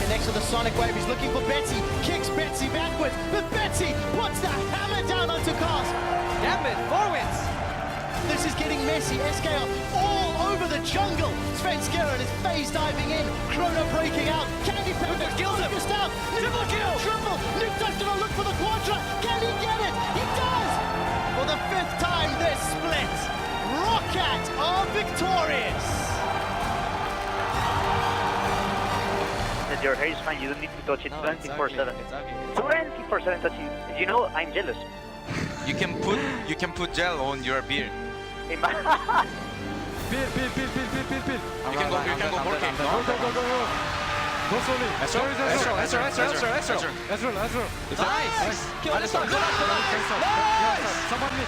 Connects with the Sonic Wave, he's looking for Betsy, kicks Betsy backwards, but Betsy puts the hammer down onto Cars. Gambit, forwards! This is getting messy, SK are all over the jungle. Svenskeren is phase diving in, Chrono breaking out, Candy Pepper kills him. Out. Triple kill! Triple! Nuke's gonna look for the Quadra, can he get it? He does! For the 5th time this split, Rocket are victorious! Your hair is fine, you don't need to touch it 24/7. 24/7 touching. You know, I'm jealous. You can put gel on your beard. Beer. You can go working. Go slowly. Ezreal. Nice! Kill this one!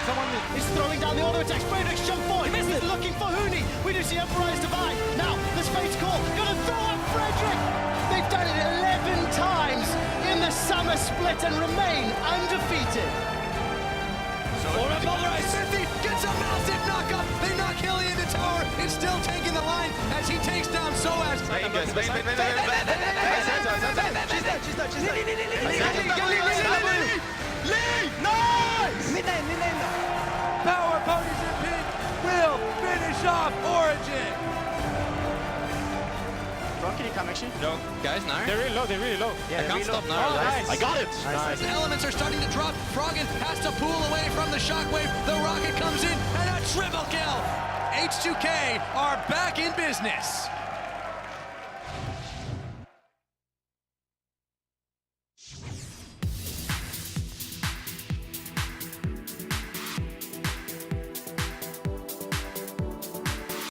Someone mid. He's throwing down the auto attacks. Frederick's jump forward. He's looking for Huni. We do see Emperor's Divine. Now, this Fate's Call. Gonna throw up Frederick. They've done it 11 times in the summer split and remain undefeated. Or a pulverized 50 gets a massive knockup. They knock Hilly into tower. It's still taking the line as he takes down Soaz. She's dead. Lee! Nice! Power ponies in pink will finish off Origin. Can you come actually? No, guys, now. They're really low. I can't stop now. Nice. I got it. Nice. The elements are starting to drop. Froggen has to pull away from the shockwave. The rocket comes in and a triple kill. H2K are back in business.